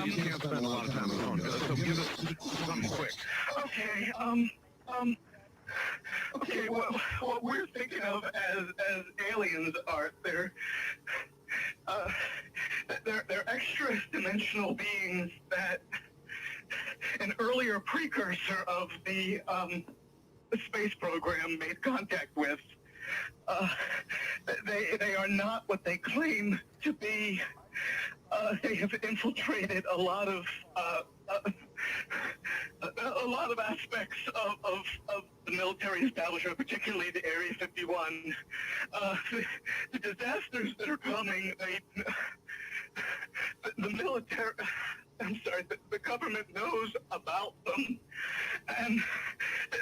you can't spend a lot of time alone, so give us something quick. Okay, okay, well, what we're thinking of as aliens are they're extra dimensional beings that an earlier precursor of the space program made contact with. They are not what they claim to be. They have infiltrated a lot of aspects of the military establishment, particularly the Area 51. The disasters that are coming, the military, I'm sorry, the government knows about them, and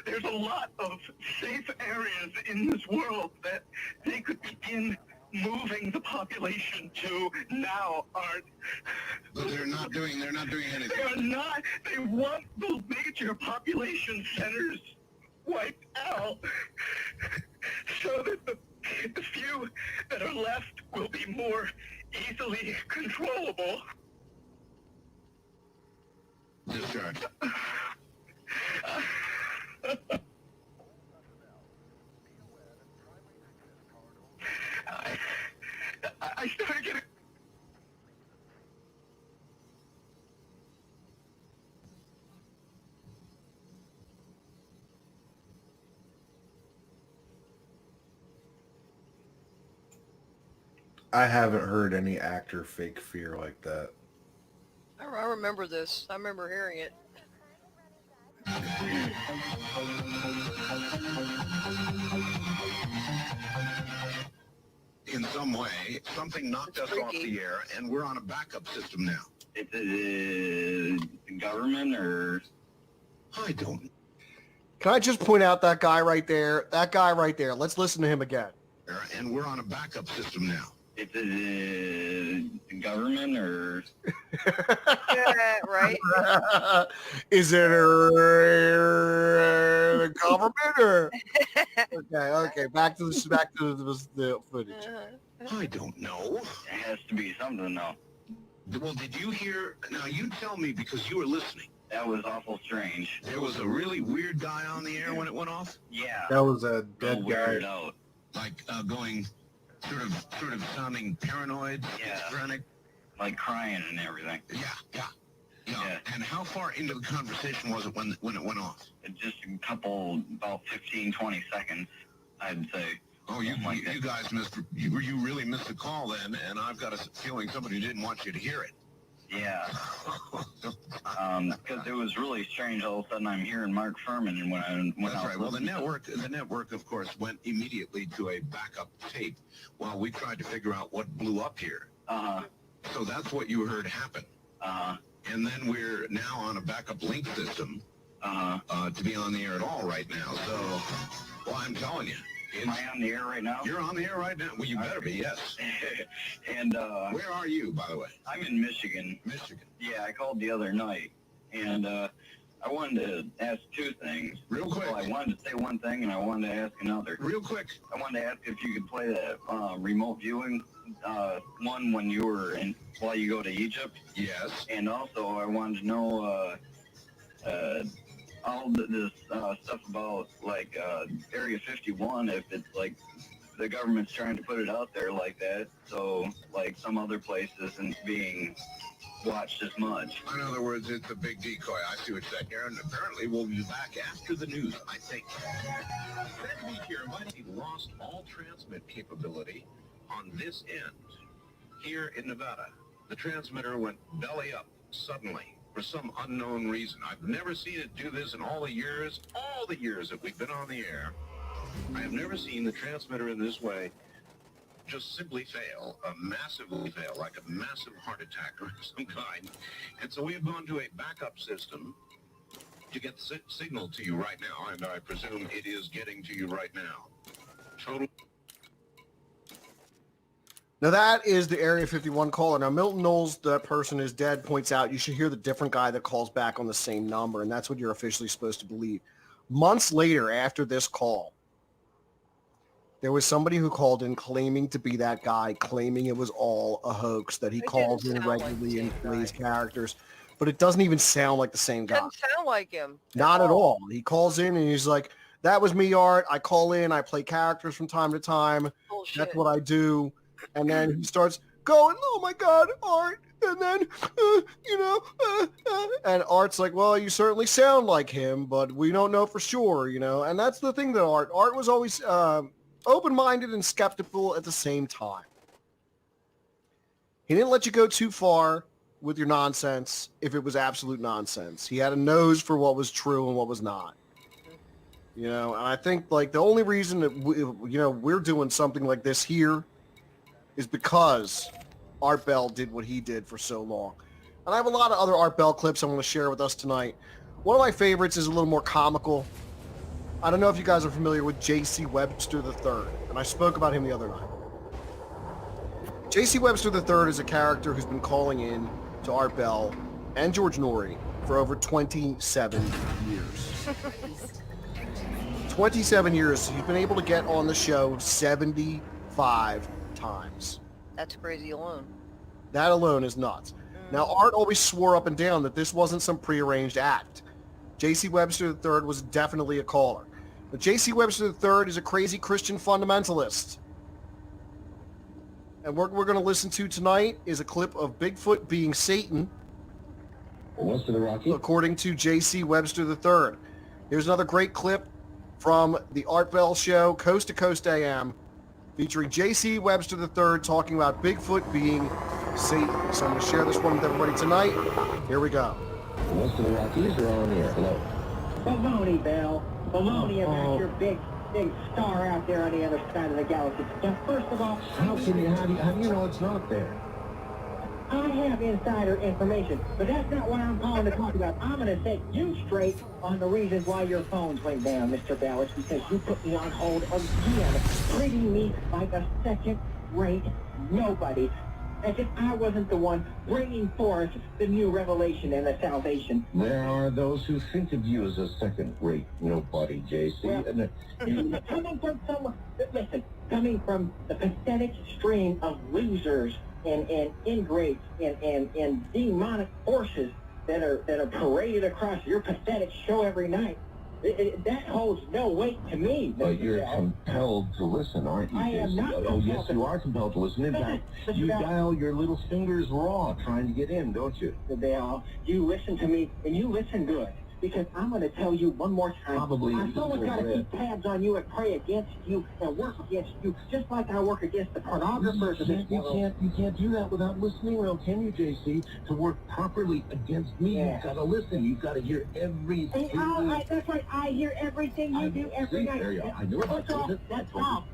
there's a lot of safe areas in this world that they could begin moving the population to now aren't. But they're not doing anything. They are not. They want the major population centers wiped out so that the few that are left will be more easily controllable. Discharge. I started getting. I haven't heard any actor fake fear like that. I remember this. I remember hearing it. In some way, something knocked us off the air, and we're on a backup system now. Is it government or? I don't. Can I just point out that guy right there? That guy right there. Let's listen to him again. And we're on a backup system now. Is it government or? Yeah, right. Is it the government or? Okay. Back to the footage. I don't know. It has to be something, though. Well, did you hear? Now you tell me because you were listening. That was awful strange. There was a really weird guy on the air when it went off. Yeah. That was a dead guy. Weird out. Like going, sort of sounding paranoid, schizophrenic, like crying and everything. Yeah. And how far into the conversation was it when it went off? Just a couple, about 15, 20 seconds, I'd say. Oh, you guys missed. You really missed the call then, and I've got a feeling somebody didn't want you to hear it. Yeah. Because it was really strange. All of a sudden, I'm hearing Mark Furman, and That's right. Well, the network, of course, went immediately to a backup tape while we tried to figure out what blew up here. So that's what you heard happen. And then we're now on a backup link system to be on the air at all right now. So, well, I'm telling you. Am I on the air right now? You're on the air right now. Well, you better be, yes. And where are you, by the way? I'm in Michigan. Michigan. Yeah, I called the other night, and I wanted to ask two things. Real quick. Well, I wanted to say one thing, and I wanted to ask another. Real quick. I wanted to ask if you could play that remote viewing one when you were while you go to Egypt. Yes. And also, I wanted to know all this stuff about like Area 51, if it's like the government's trying to put it out there like that, so like some other place isn't being watched as much. In other words, it's a big decoy. I see what you're saying here, and apparently we'll be back after the news, I think. Fred Beach here, he lost all transmit capability on this end. Here in Nevada, the transmitter went belly up suddenly for some unknown reason. I've never seen it do this in all the years that we've been on the air. I have never seen the transmitter in this way just simply fail, massively fail, like a massive heart attack or some kind. And so we have gone to a backup system to get the signal to you right now, and I presume it is getting to you right now. Total. Now that is the Area 51 caller. Now Milton Knowles, that person is dead, points out you should hear the different guy that calls back on the same number, and that's what you're officially supposed to believe. Months later, after this call, There was somebody who called in claiming to be that guy, claiming it was all a hoax, that he It calls didn't in sound like regularly the and same plays guy. characters, but it doesn't even sound like the same guy. Doesn't sound like him. Not at all. He calls in and he's like, that was me, Art. I call in, I play characters from time to time. Bullshit. That's what I do. And then he starts going, oh my God, Art. And then, and Art's like, well, you certainly sound like him, but we don't know for sure, And that's the thing that Art was always open-minded and skeptical at the same time. He didn't let you go too far with your nonsense if it was absolute nonsense. He had a nose for what was true and what was not. And I think like the only reason that we're doing something like this here is because Art Bell did what he did for so long. And I have a lot of other Art Bell clips I want to share with us tonight. One of my favorites is a little more comical. I don't know if you guys are familiar with J.C. Webster III, and I spoke about him the other night. J.C. Webster III is a character who's been calling in to Art Bell and George Norrie for over 27 years. 27 years. He's been able to get on the show 75 times. That's crazy alone. That alone is nuts. Now, Art always swore up and down that this wasn't some prearranged act. J.C. Webster III was definitely a caller. But J.C. Webster III is a crazy Christian fundamentalist. And what we're going to listen to tonight is a clip of Bigfoot being Satan, West of the Rockies. according to J.C. Webster III. Here's another great clip from the Art Bell Show, Coast to Coast AM, featuring J.C. Webster III talking about Bigfoot being Satan. So I'm going to share this one with everybody tonight. Here we go. West of the Rockies are on the air. Hello. Baloney, Bell. Baloney about your big star out there on the other side of the galaxy. Now, first of all, How do you know it's not there? I have insider information, but that's not what I'm calling to talk about. I'm going to set you straight on the reasons why your phones went down, Mr. Bell. It's because you put me on hold again, treating me like a second-rate nobody, as if I wasn't the one bringing forth the new revelation and the salvation. There are those who think of you as a second-rate nobody, JC. Well, coming from someone, listen, coming from the pathetic stream of losers and ingrates and demonic forces that are paraded across your pathetic show every night, that holds no weight to me. But you're compelled to listen, aren't you, I JC? am not Oh, compelled yes, to you are compelled to listen. In fact, you dial your little fingers raw trying to get in, don't you? Bell, you listen to me, and you listen good. Because I'm going to tell you one more time. Probably Someone's got to keep tabs on you and pray against you and work against you, just like I work against the pornographers of this world. You can't do that without listening, well, can you, JC? To work properly against me, you've got to listen. You've got to hear every single... That's right. I hear everything you do every night. There you are. I knew it. That song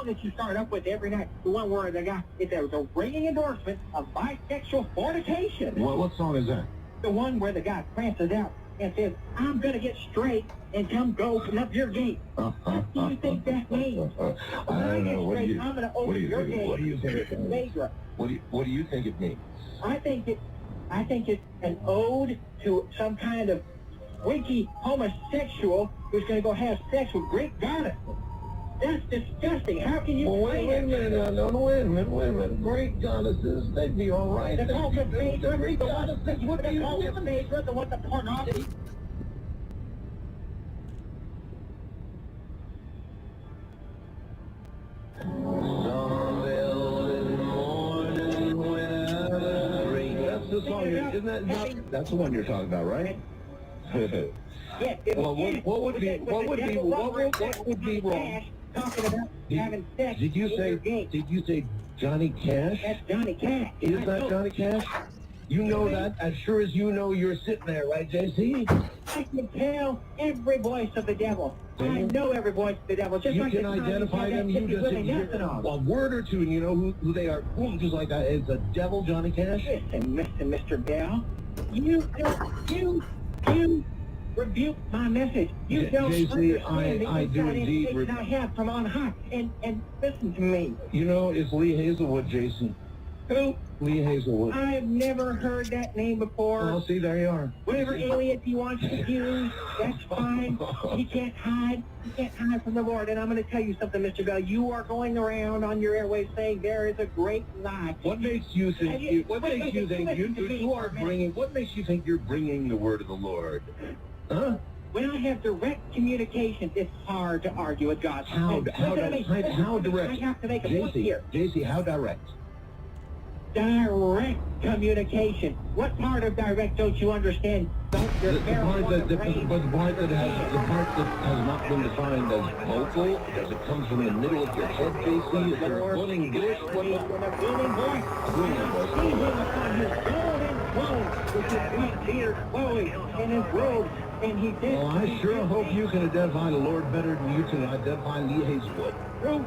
that you start up with every night, the one where the guy, it's a ringing endorsement of bisexual fornication. What song is that? The one where the guy prances out and says, I'm going to get straight and come go open up your gate. What do you think that means? I don't know. What do you I'm going to open your gate. What do you think it means? What do you think it means? I think it's an ode to some kind of winky homosexual who's going to go have sex with Greek goddesses. That's disgusting. How can you wait a minute. Great goddesses, they'd be all right. The cult of Phaedra, the cult of Phaedra, the one the pornography. That's the song. Isn't that that's the one you're talking about, right? Yes. Well, what would be wrong? Talking about having sex. Did you say Johnny Cash? That's Johnny Cash. Is that Johnny Cash? You know that as sure as you know you're sitting there, right, JC? I can tell every voice of the devil. I know every voice of the devil. Just you like can the identify them. You just hear a word or two, and you know who they are. Boom, just like that. It's the devil, Johnny Cash. Listen, Mr. Bell, you rebuke my message. You don't JC, understand I the do inside indeed information I have from on high. And listen to me. You know, it's Lee Hazelwood, Jason. Who? Lee Hazelwood. I've never heard that name before. Well, see, there you are. Whatever alias he wants to use, that's fine. He can't hide. He can't hide from the Lord. And I'm going to tell you something, Mr. Bell. You are going around on your airways saying there is a great lie. What makes you think what makes you think you're bringing the word of the Lord? Huh? When I have direct communications, it's hard to argue with God. How direct? I have to make a point here. JC, how direct? Direct communication. What part of direct don't you understand? Don't your The part that has not been defined as vocal, does it come from the middle of your head, JC? Is there a booming voice? A booming voice. A booming voice. See him upon his golden throne with his white beard flowing and his robe, and he did. Well, I sure hope you can identify the Lord better than you can identify Lee Hazelwood. Who?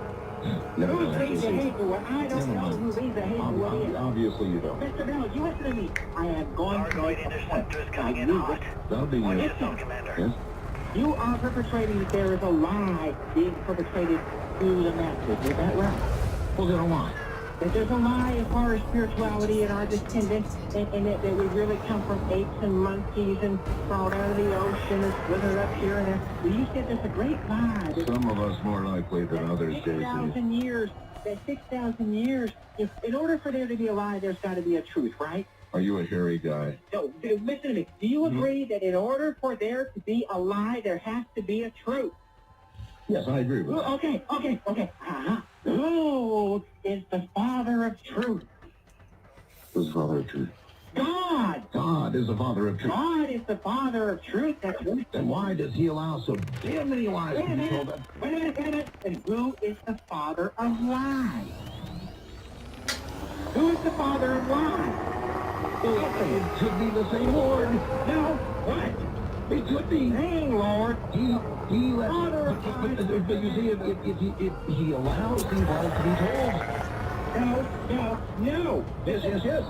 Who reads the Hazelwood? I don't know who reads the Hazelwood is. Obviously you don't. Mr. Bell, you listen to me. I am going to make a point. coming in hot. That'll be you. Listen, Commander. Yes? you are perpetrating that there is a lie being perpetrated to the masses. Is that right? Well, then why? That there's a lie as far as spirituality and our descendants, and that we really come from apes and monkeys and crawled out of the ocean and slithered up here and there. Well, you said there's a great lie. Some of us more likely than others, 6,000 years. That 6,000 years. In order for there to be a lie, there's got to be a truth, right? Are you a hairy guy? So, listen to me. Do you agree that in order for there to be a lie, there has to be a truth? Yes, I agree with that. Okay. Uh-huh. Who is the father of truth? Who's the father of truth? God. God is the father of truth. God is the father of truth. That's right. Then why does he allow so damn many lies Wait to a be told? minute. Wait a minute. And who is the father of lies? Who is the father of lies? It could be the same Lord. No. What? It could be. Dang, Lord. He let. But you see, if he allows these lies to be told. No. Yes.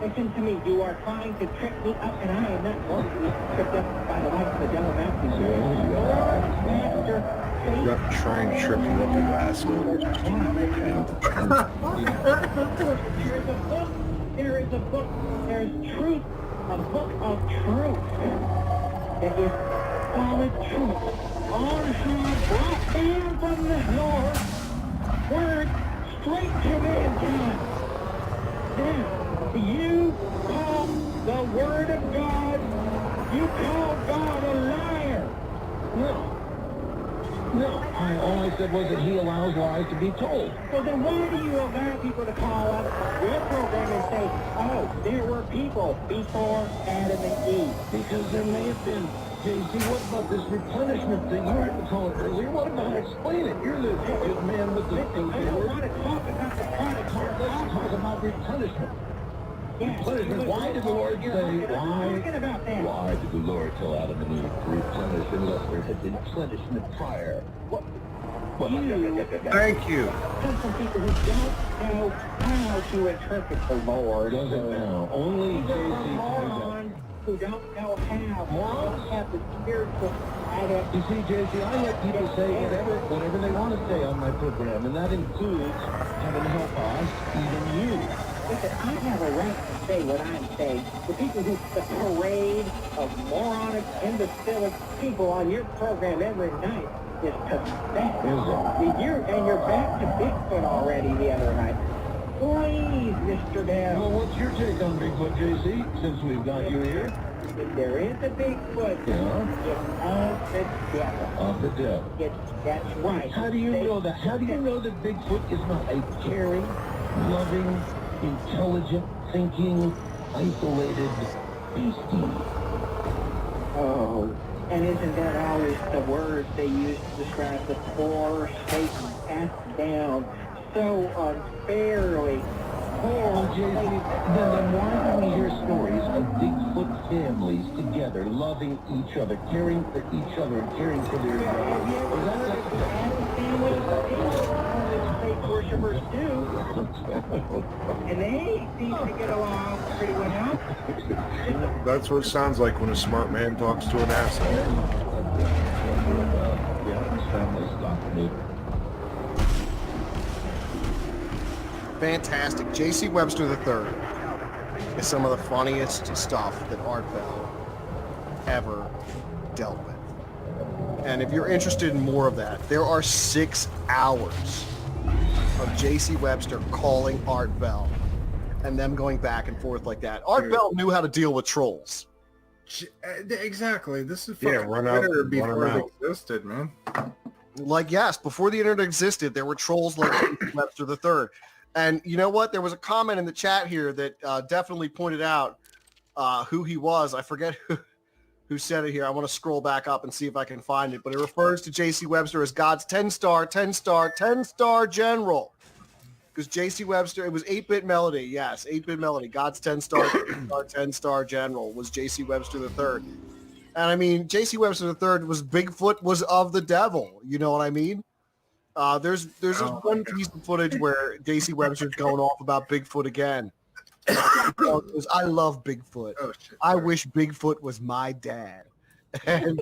Listen to me. You are trying to trip me up, and I am not going to be tripped up by the likes of the devil mountain. Master. Not trying to trip you up, you asshole. There is a book. There's truth. A book of truth. That is solid truth. On high, brought down from the Lord. Word straight to mankind. Now, you call the word of God, you call God a liar. No, all I said was that he allows lies to be told. Well, then why do you allow people to call up your program and say, oh, there were people before Adam and Eve? Because there may have been. JC, what about this replenishment thing? You heard me call it earlier. What about it? Explain it. You're the man with the I don't want to talk about the product. Let's talk about replenishment. Yes. Replenishment. Why did the Lord say, why did the Lord tell Adam and Eve to replenish unless there had been replenishment prior? Thank you. Some people who don't know how to interpret the Lord. Doesn't now. Only JC morons who don't know how. Morons have the spiritual adaptation. You see, JC, I let people say whatever they want to say on my program, and that includes having to help us, even you. Listen, I have a right to say what I'm saying. The people who, the parade of moronic, imbecilic people on your program every night is pathetic. You're back to Bigfoot already the other night. Please, Mr. Bell. Well, what's your take on Bigfoot, JC, since we've got you here? If there is a Bigfoot, Yeah? it's of the devil. Of the devil. That's right. How do you know that? How do you know that Bigfoot is not a caring, loving, intelligent, thinking, isolated beastie? Oh, and isn't that always the words they use to describe the poor Satan cast down so unfairly? Oh, JC, then why do we hear stories of Bigfoot families together, loving each other, caring for each other, and caring for their Have you ever heard of the Adams family? Fake worshippers do, and they seem to get along pretty well. That's what it sounds like when a smart man talks to an asshole. Yeah, this family's got me. Fantastic. J.C. Webster III is some of the funniest stuff that Art Bell ever dealt with. And if you're interested in more of that, there are 6 hours of J.C. Webster calling Art Bell and them going back and forth like that. Art Bell knew how to deal with trolls. Exactly. This is Yeah, fucking run out, Twitter run before them it out. existed, man. Like, yes, before the internet existed, there were trolls like Webster III. And you know what? There was a comment in the chat here that definitely pointed out who he was. I forget who said it here. I want to scroll back up and see if I can find it. But it refers to J.C. Webster as God's 10-star general. Because J.C. Webster, it was 8-bit Melody. Yes, 8-bit Melody. God's 10-star general was J.C. Webster III. And I mean, J.C. Webster III was Bigfoot was of the devil. You know what I mean? There's this one piece of footage where J.C. Webster's going off about Bigfoot again. I love Bigfoot. Oh, shit. I wish Bigfoot was my dad. And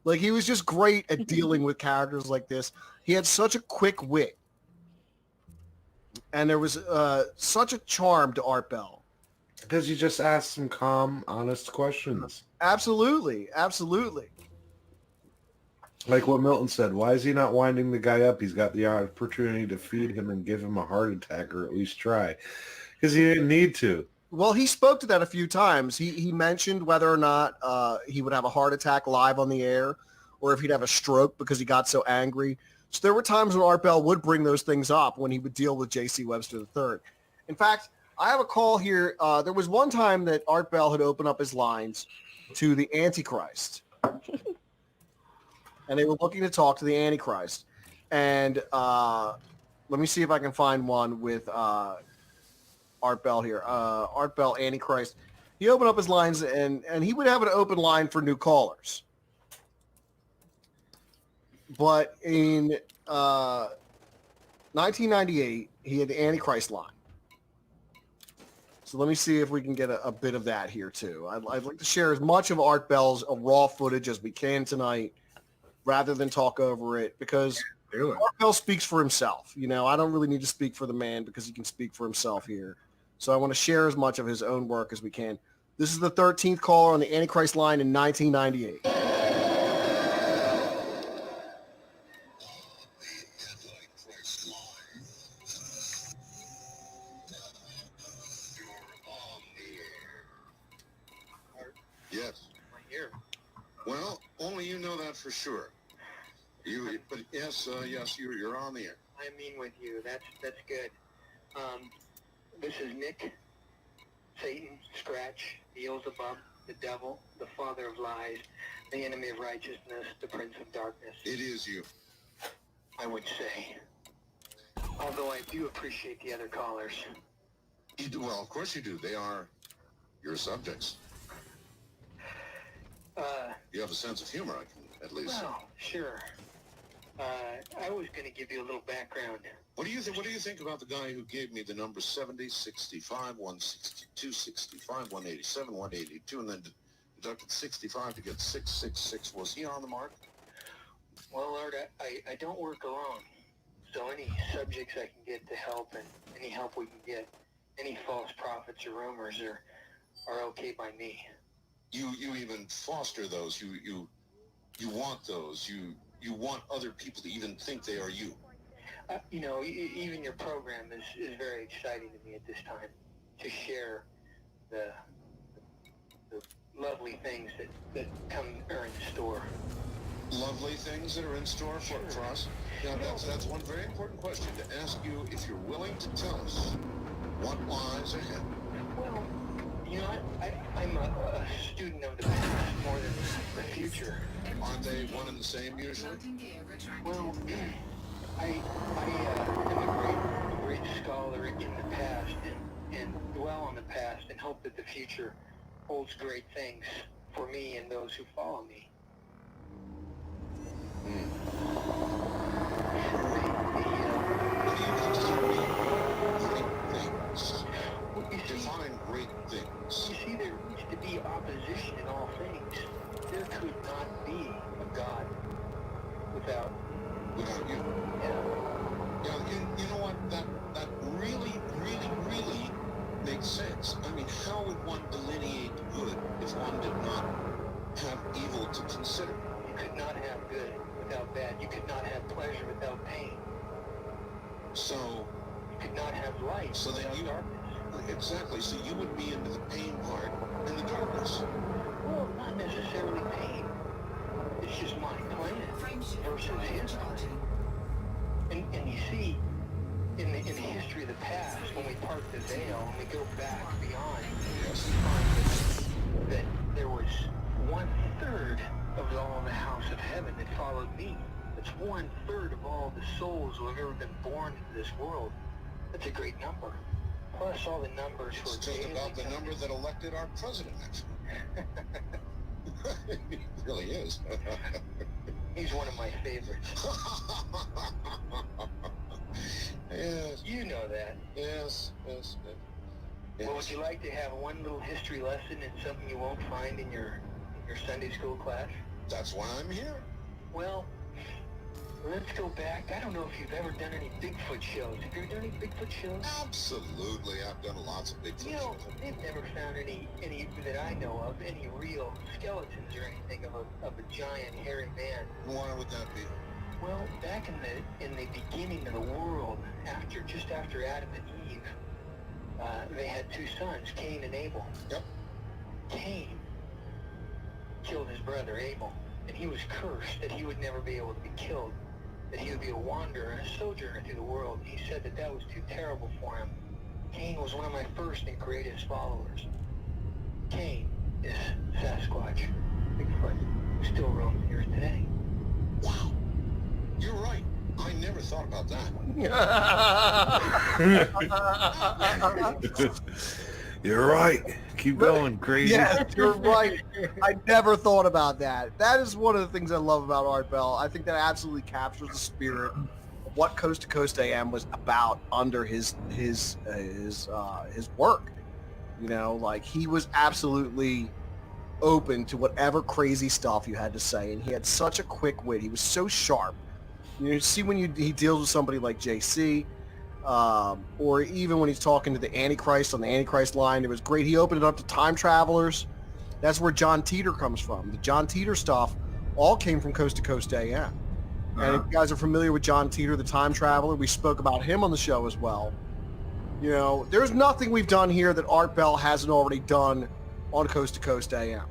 like, he was just great at dealing with characters like this. He had such a quick wit. And there was such a charm to Art Bell. Because you just ask some calm, honest questions. Absolutely. Absolutely. Like what Milton said, why is he not winding the guy up? He's got the opportunity to feed him and give him a heart attack, or at least try. Because he didn't need to. Well, he spoke to that a few times. He mentioned whether or not he would have a heart attack live on the air, or if he'd have a stroke because he got so angry. So there were times when Art Bell would bring those things up when he would deal with J.C. Webster III. In fact, I have a call here. There was one time that Art Bell had opened up his lines to the Antichrist. And they were looking to talk to the Antichrist. And let me see if I can find one with Art Bell here. Art Bell, Antichrist. He opened up his lines, and he would have an open line for new callers. But in 1998, he had the Antichrist line. So let me see if we can get a bit of that here, too. I'd like to share as much of Art Bell's raw footage as we can tonight, rather than talk over it, because Art Bell speaks for himself. You know, I don't really need to speak for the man because he can speak for himself here. So I want to share as much of his own work as we can. This is the 13th caller on the Antichrist line in 1998. Yes. Well, only you know that for sure. But yes, you're on the air. I mean with you. That's good. This is Nick, Satan, Scratch, Beelzebub, the devil, the father of lies, the enemy of righteousness, the prince of darkness. It is you. I would say. Although I do appreciate the other callers. You do, well, of course you do. They are your subjects. You have a sense of humor, I can at least. Well, sure. I was going to give you a little background. What do you think about the guy who gave me the number 70, 65, 162, 65, 187, 182, and then deducted 65 to get 666? Was he on the mark? Well, Art, I don't work alone. So any subjects I can get to help, and any help we can get, any false prophets or rumors are okay by me. You even foster those. You want those. You want other people to even think they are you. You know, even your program is very exciting to me at this time, to share the lovely things that are in store. Lovely things that are in store for us. Now, that's one very important question to ask you, if you're willing to tell us what lies ahead. Well, you know, I'm a student of the past more than the future. Aren't they one and the same usually? Well, I am a great scholar in the past and dwell on the past and hope that the future holds great things for me and those who follow me. Define great things. You see, there needs to be opposition in all things. There could not be a God without you. Yeah. Yeah, you know what? That how would one delineate good if one did not have evil to consider? You could not have good without bad. You could not have pleasure without pain. So, You could not have light So then without you- darkness. exactly, so you would be into the pain part and the darkness. Well, not necessarily pain. It's just my plan versus his plan. And you see, in the history of the past, when we part the veil and we go back beyond, we find that there was 1/3 of all the house of heaven that followed me. That's 1/3 of all the souls who have ever been born into this world. That's a great number. Plus all the numbers It's for just daily about the numbers. number that elected our president, actually. It really is. He's one of my favorites. Yes, You know that. yes, yes, yes. Well, would you like to have one little history lesson and something you won't find in your Sunday school class? That's why I'm here. Well, let's go back. I don't know if you've ever done any Bigfoot shows. Have you ever done any Bigfoot shows? Absolutely, I've done lots of big You things. know, they've never found any that I know of, any real skeletons or anything of a giant hairy man. Why would that be? Well, back in the beginning of the world, just after Adam and Eve, they had two sons, Cain and Abel. Yep. Cain killed his brother Abel, and he was cursed that he would never be able to be killed, that he would be a wanderer and a sojourner through the world. He said that was too terrible for him. Cain was one of my first and greatest followers. Cain is Sasquatch, Bigfoot, who still roams the earth today. Wow. You're right. I never thought about that. You're right. Keep going, crazy. Yes, you're right. I never thought about that. That is one of the things I love about Art Bell. I think that absolutely captures the spirit of what Coast to Coast AM was about under his work. You know, like he was absolutely open to whatever crazy stuff you had to say, and he had such a quick wit. He was so sharp. You see when he deals with somebody like JC, or even when he's talking to the Antichrist on the Antichrist line, it was great. He opened it up to time travelers. That's where John Teeter comes from. The John Teeter stuff all came from Coast to Coast AM. And if you guys are familiar with John Teeter, the time traveler, we spoke about him on the show as well. You know, there's nothing we've done here that Art Bell hasn't already done on Coast to Coast AM.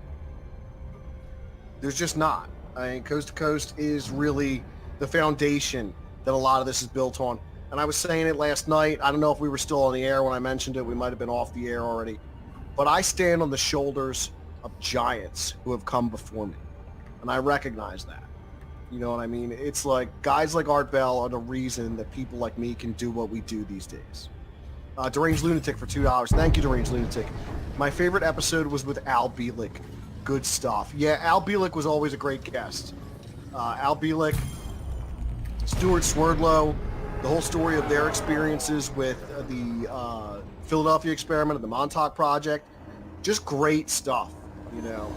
There's just not. I mean, Coast to Coast is really the foundation that a lot of this is built on. And I was saying it last night. I don't know if we were still on the air when I mentioned it. We might have been off the air already. But I stand on the shoulders of giants who have come before me. And I recognize that. You know what I mean? It's like guys like Art Bell are the reason that people like me can do what we do these days. Deranged Lunatic for $2. Thank you, Deranged Lunatic. My favorite episode was with Al Bielek. Good stuff. Yeah, Al Bielek was always a great guest. Al Bielek, Stuart Swerdlow, the whole story of their experiences with the Philadelphia experiment and the Montauk Project. Just great stuff, you know.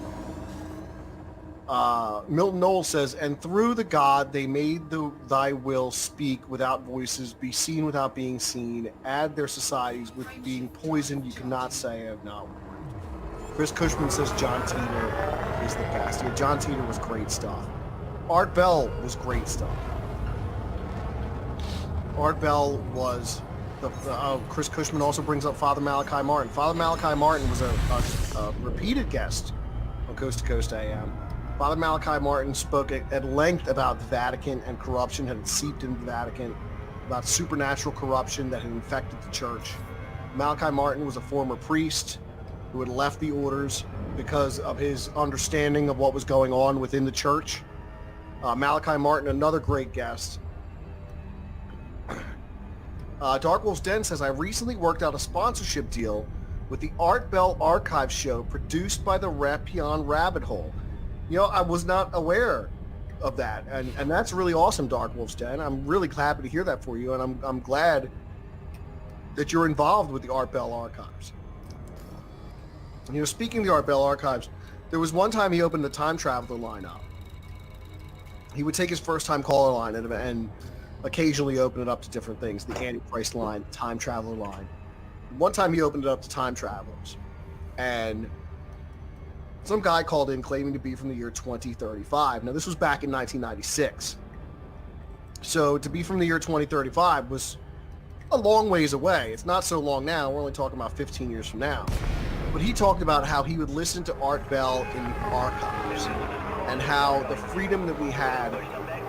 Milton Noel says, and through the God they made thy will speak without voices, be seen without being seen, add their societies with being poisoned, you cannot say I have not warned. Chris Cushman says John Teeter is the best. Yeah, John Teeter was great stuff. Art Bell was great stuff. Art Bell was Chris Cushman also brings up Father Malachi Martin. Father Malachi Martin was a repeated guest on Coast to Coast AM. Father Malachi Martin spoke at length about the Vatican and corruption had seeped into the Vatican, about supernatural corruption that had infected the church. Malachi Martin was a former priest who had left the orders because of his understanding of what was going on within the church. Malachi Martin, another great guest. Dark Wolf's Den says, I recently worked out a sponsorship deal with the Art Bell Archive show produced by the Rapion Rabbit Hole. You know, I was not aware of that, and that's really awesome, Dark Wolf's Den. I'm really happy to hear that for you, and I'm glad that you're involved with the Art Bell Archives. You know, speaking of the Art Bell Archives, there was one time he opened the Time Traveler line up. He would take his first-time caller line and occasionally open it up to different things, the Antichrist line, Time Traveler line. One time he opened it up to time travelers. And some guy called in claiming to be from the year 2035. Now, this was back in 1996. So to be from the year 2035 was a long ways away. It's not so long now. We're only talking about 15 years from now. But he talked about how he would listen to Art Bell in the archives and how the freedom that we had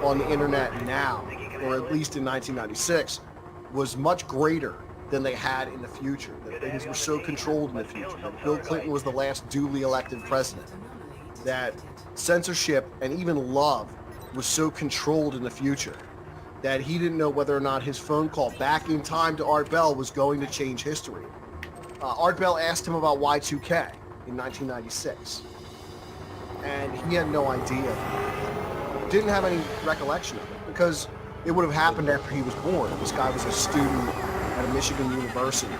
on the internet now, or at least in 1996, was much greater than they had in the future. That things were so controlled in the future. That Bill Clinton was the last duly elected president. That censorship and even love was so controlled in the future that he didn't know whether or not his phone call back in time to Art Bell was going to change history. Art Bell asked him about Y2K in 1996, and he had no idea. Didn't have any recollection of it because it would have happened after he was born. This guy was a student at a Michigan university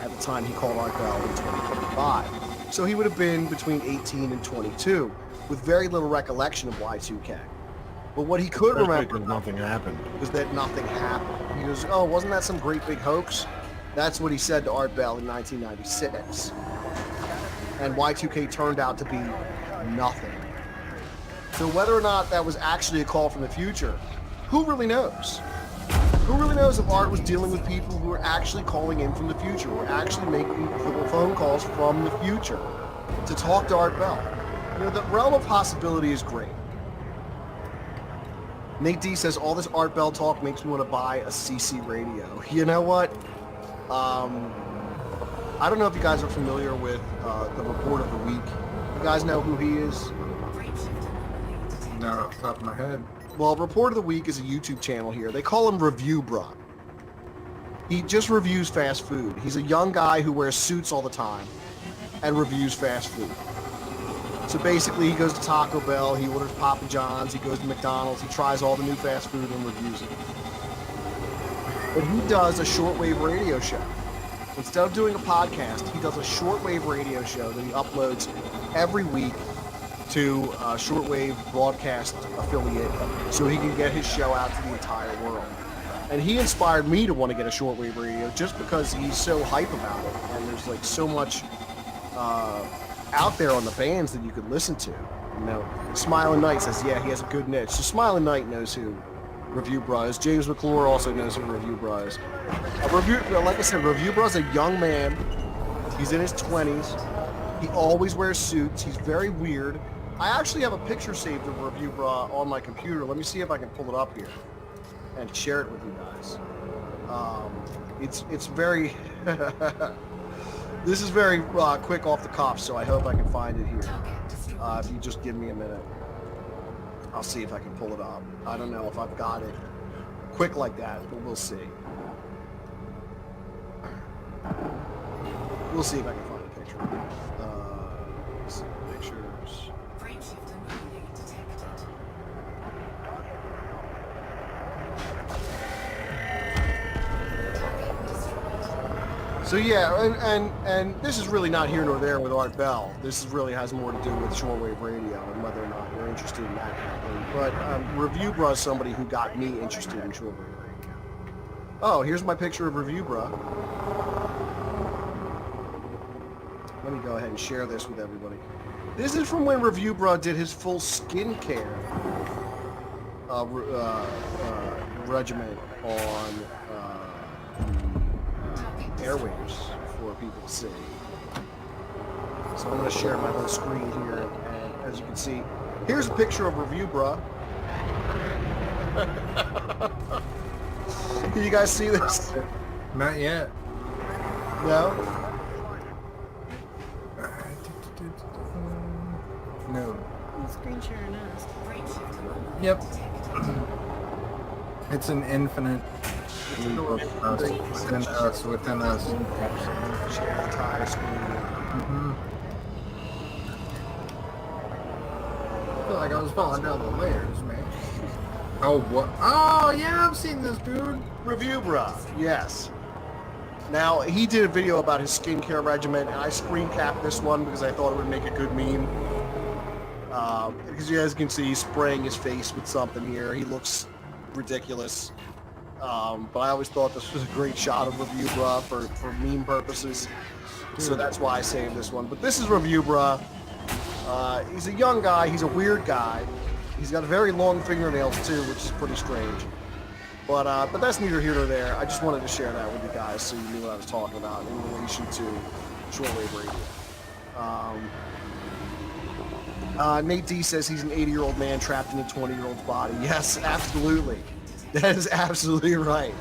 at the time he called Art Bell in 2025. So he would have been between 18 and 22 with very little recollection of Y2K. But what he could remember because nothing happened. was that nothing happened. He goes, oh, wasn't that some great big hoax? That's what he said to Art Bell in 1996. And Y2K turned out to be nothing. So whether or not that was actually a call from the future, who really knows? Who really knows if Art was dealing with people who were actually calling in from the future, who were actually making phone calls from the future to talk to Art Bell? You know, the realm of possibility is great. Nate D says, all this Art Bell talk makes me want to buy a CC radio. You know what? I don't know if you guys are familiar with the Report of the Week. You guys know who he is? Not off the top of my head. Well, Report of the Week is a YouTube channel here. They call him Review Bruh. He just reviews fast food. He's a young guy who wears suits all the time and reviews fast food. So basically, he goes to Taco Bell, he orders Papa John's, he goes to McDonald's, he tries all the new fast food and reviews it. But he does a shortwave radio show. Instead of doing a podcast, he does a shortwave radio show that he uploads every week to a shortwave broadcast affiliate so he can get his show out to the entire world. And he inspired me to want to get a shortwave radio just because he's so hype about it. And there's like so much out there on the bands that you could listen to. You know, Smiling Knight says, yeah, he has a good niche. So Smiling Knight knows who Review Bruh is. James McClure also knows who Review Bruh is. Like I said, Review Bruh is a young man. He's in his 20s. He always wears suits. He's very weird. I actually have a picture saved of Review Bruh on my computer. Let me see if I can pull it up here and share it with you guys. It's very... This is very quick off the cuff, so I hope I can find it here. If you just give me a minute, I'll see if I can pull it up. I don't know if I've got it quick like that, but we'll see. We'll see if I can find a picture. Let's see, pictures. So yeah, and this is really not here nor there with Art Bell. This really has more to do with shortwave radio and whether or not you're interested in that kind of thing. But Review Bruh is somebody who got me interested in shortwave radio. Oh, here's my picture of Review Bruh. Let me go ahead and share this with everybody. This is from when Review Bruh did his full skincare regimen on airwaves for people to see. So I'm going to share my whole screen here, and as you can see, here's a picture of Review Bruh. Can you guys see this? Not yet. No? No. Screen sharing us. Yep. It's an infinite loop of us, within us, within us. Share the entire screen. I feel like I was falling down the layers, man. Oh, what? Oh, yeah, I've seen this, dude. Review Bruh, yes. Now, he did a video about his skincare regimen, and I screen capped this one because I thought it would make a good meme. Because you guys can see he's spraying his face with something here. He looks ridiculous. But I always thought this was a great shot of Review Bruh for meme purposes. So that's why I saved this one. But this is Review Bruh. He's a young guy. He's a weird guy. He's got very long fingernails too, which is pretty strange. But that's neither here nor there. I just wanted to share that with you guys so you knew what I was talking about in relation to shortwave radio. Nate D says he's an 80-year-old man trapped in a 20-year-old's body. Yes, absolutely. That is absolutely right.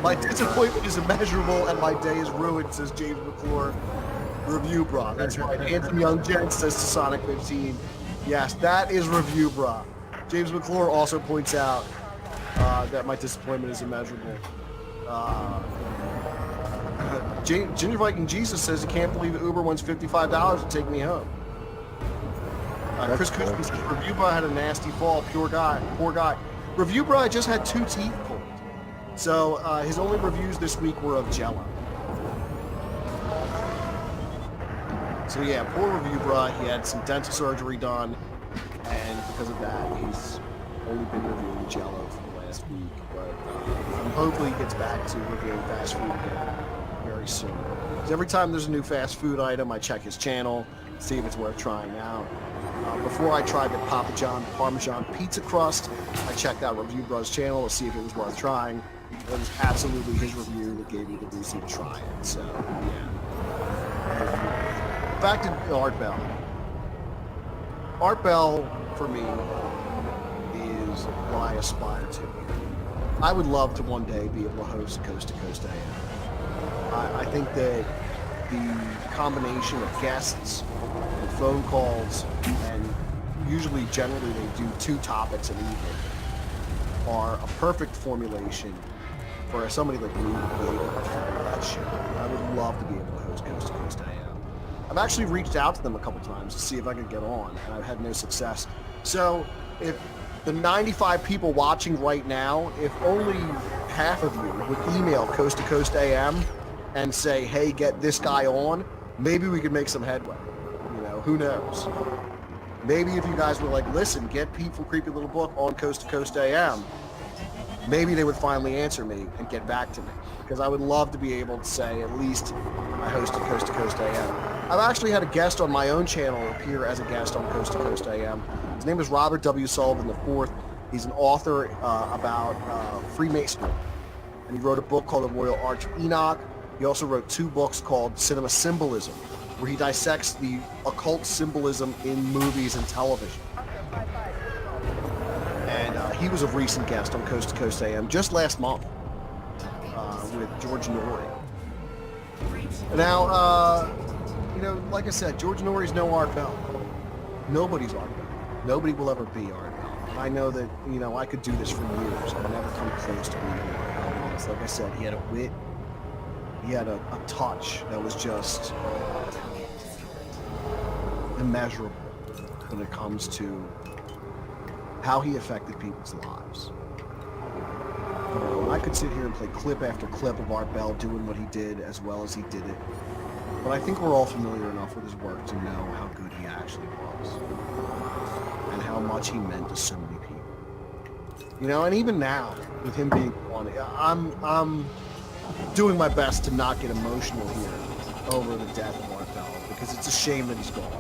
My disappointment is immeasurable and my day is ruined, says James McClure. Review Bruh. That's right. Anthony Young Jen says to Sonic 15. Yes, that is Review Bruh. James McClure also points out that my disappointment is immeasurable. Ginger Viking Jesus says he can't believe Uber wants $55 to take me home. Chris Cushman says Review Bruh had a nasty fall. Poor guy. Review Bruh just had 2 teeth pulled. So his only reviews this week were of Jello. So yeah, poor Review Bruh. He had some dental surgery done, and because of that, he's only been reviewing Jello for the last week. But hopefully he gets back to reviewing fast food again very soon. Because every time there's a new fast food item, I check his channel, see if it's worth trying out. Before I tried the Papa John Parmesan pizza crust, I checked out Review Bruh's channel to see if it was worth trying. It was absolutely his review that gave me the reason to try it. So yeah. Back to Art Bell. Art Bell, for me, is what I aspire to. I would love to one day be able to host Coast to Coast AM. I think that the combination of guests and phone calls, and usually generally they do 2 topics an evening, are a perfect formulation for somebody like me to be able to carry that show. I would love to be able to host Coast to Coast AM. I've actually reached out to them a couple times to see if I could get on, and I've had no success. So if the 95 people watching right now, if only half of you would email Coast to Coast AM and say, hey, get this guy on, maybe we could make some headway. You know, who knows? Maybe if you guys were like, listen, get Pete from Creepy Little Book on Coast to Coast AM, maybe they would finally answer me and get back to me. Because I would love to be able to say, at least I hosted Coast to Coast AM. I've actually had a guest on my own channel appear as a guest on Coast to Coast AM. His name is Robert W. Sullivan IV. He's an author about Freemasonry. And he wrote a book called The Royal Arch of Enoch. He also wrote 2 books called Cinema Symbolism, where he dissects the occult symbolism in movies and television. And he was a recent guest on Coast to Coast AM just last month with George Norrie. Now, you know, like I said, George Norrie's no Art Bell. Nobody's Art Bell. Nobody will ever be Art Bell. And I know that, you know, I could do this for years. I'll never come close to being Art Bell. Because, like I said, he had a wit. He had a touch that was just immeasurable when it comes to how he affected people's lives. You know, I could sit here and play clip after clip of Art Bell doing what he did as well as he did it. But I think we're all familiar enough with his work to know how good he actually was. And how much he meant to so many people. You know, and even now, with him being on, I'm doing my best to not get emotional here over the death of Art Bell, because it's a shame that he's gone.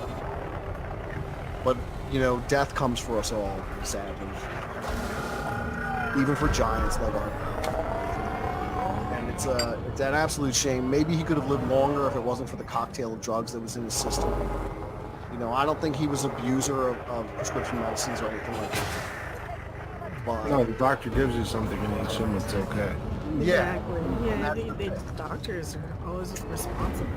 But, you know, death comes for us all, sadly. Even for giants like Art Bell. And it's an absolute shame. Maybe he could have lived longer if it wasn't for the cocktail of drugs that was in his system. You know, I don't think he was an abuser of prescription medicines or anything like that. But, no, the doctor gives you something and you assume it's okay. Yeah. Exactly. Yeah, the doctors are always responsible.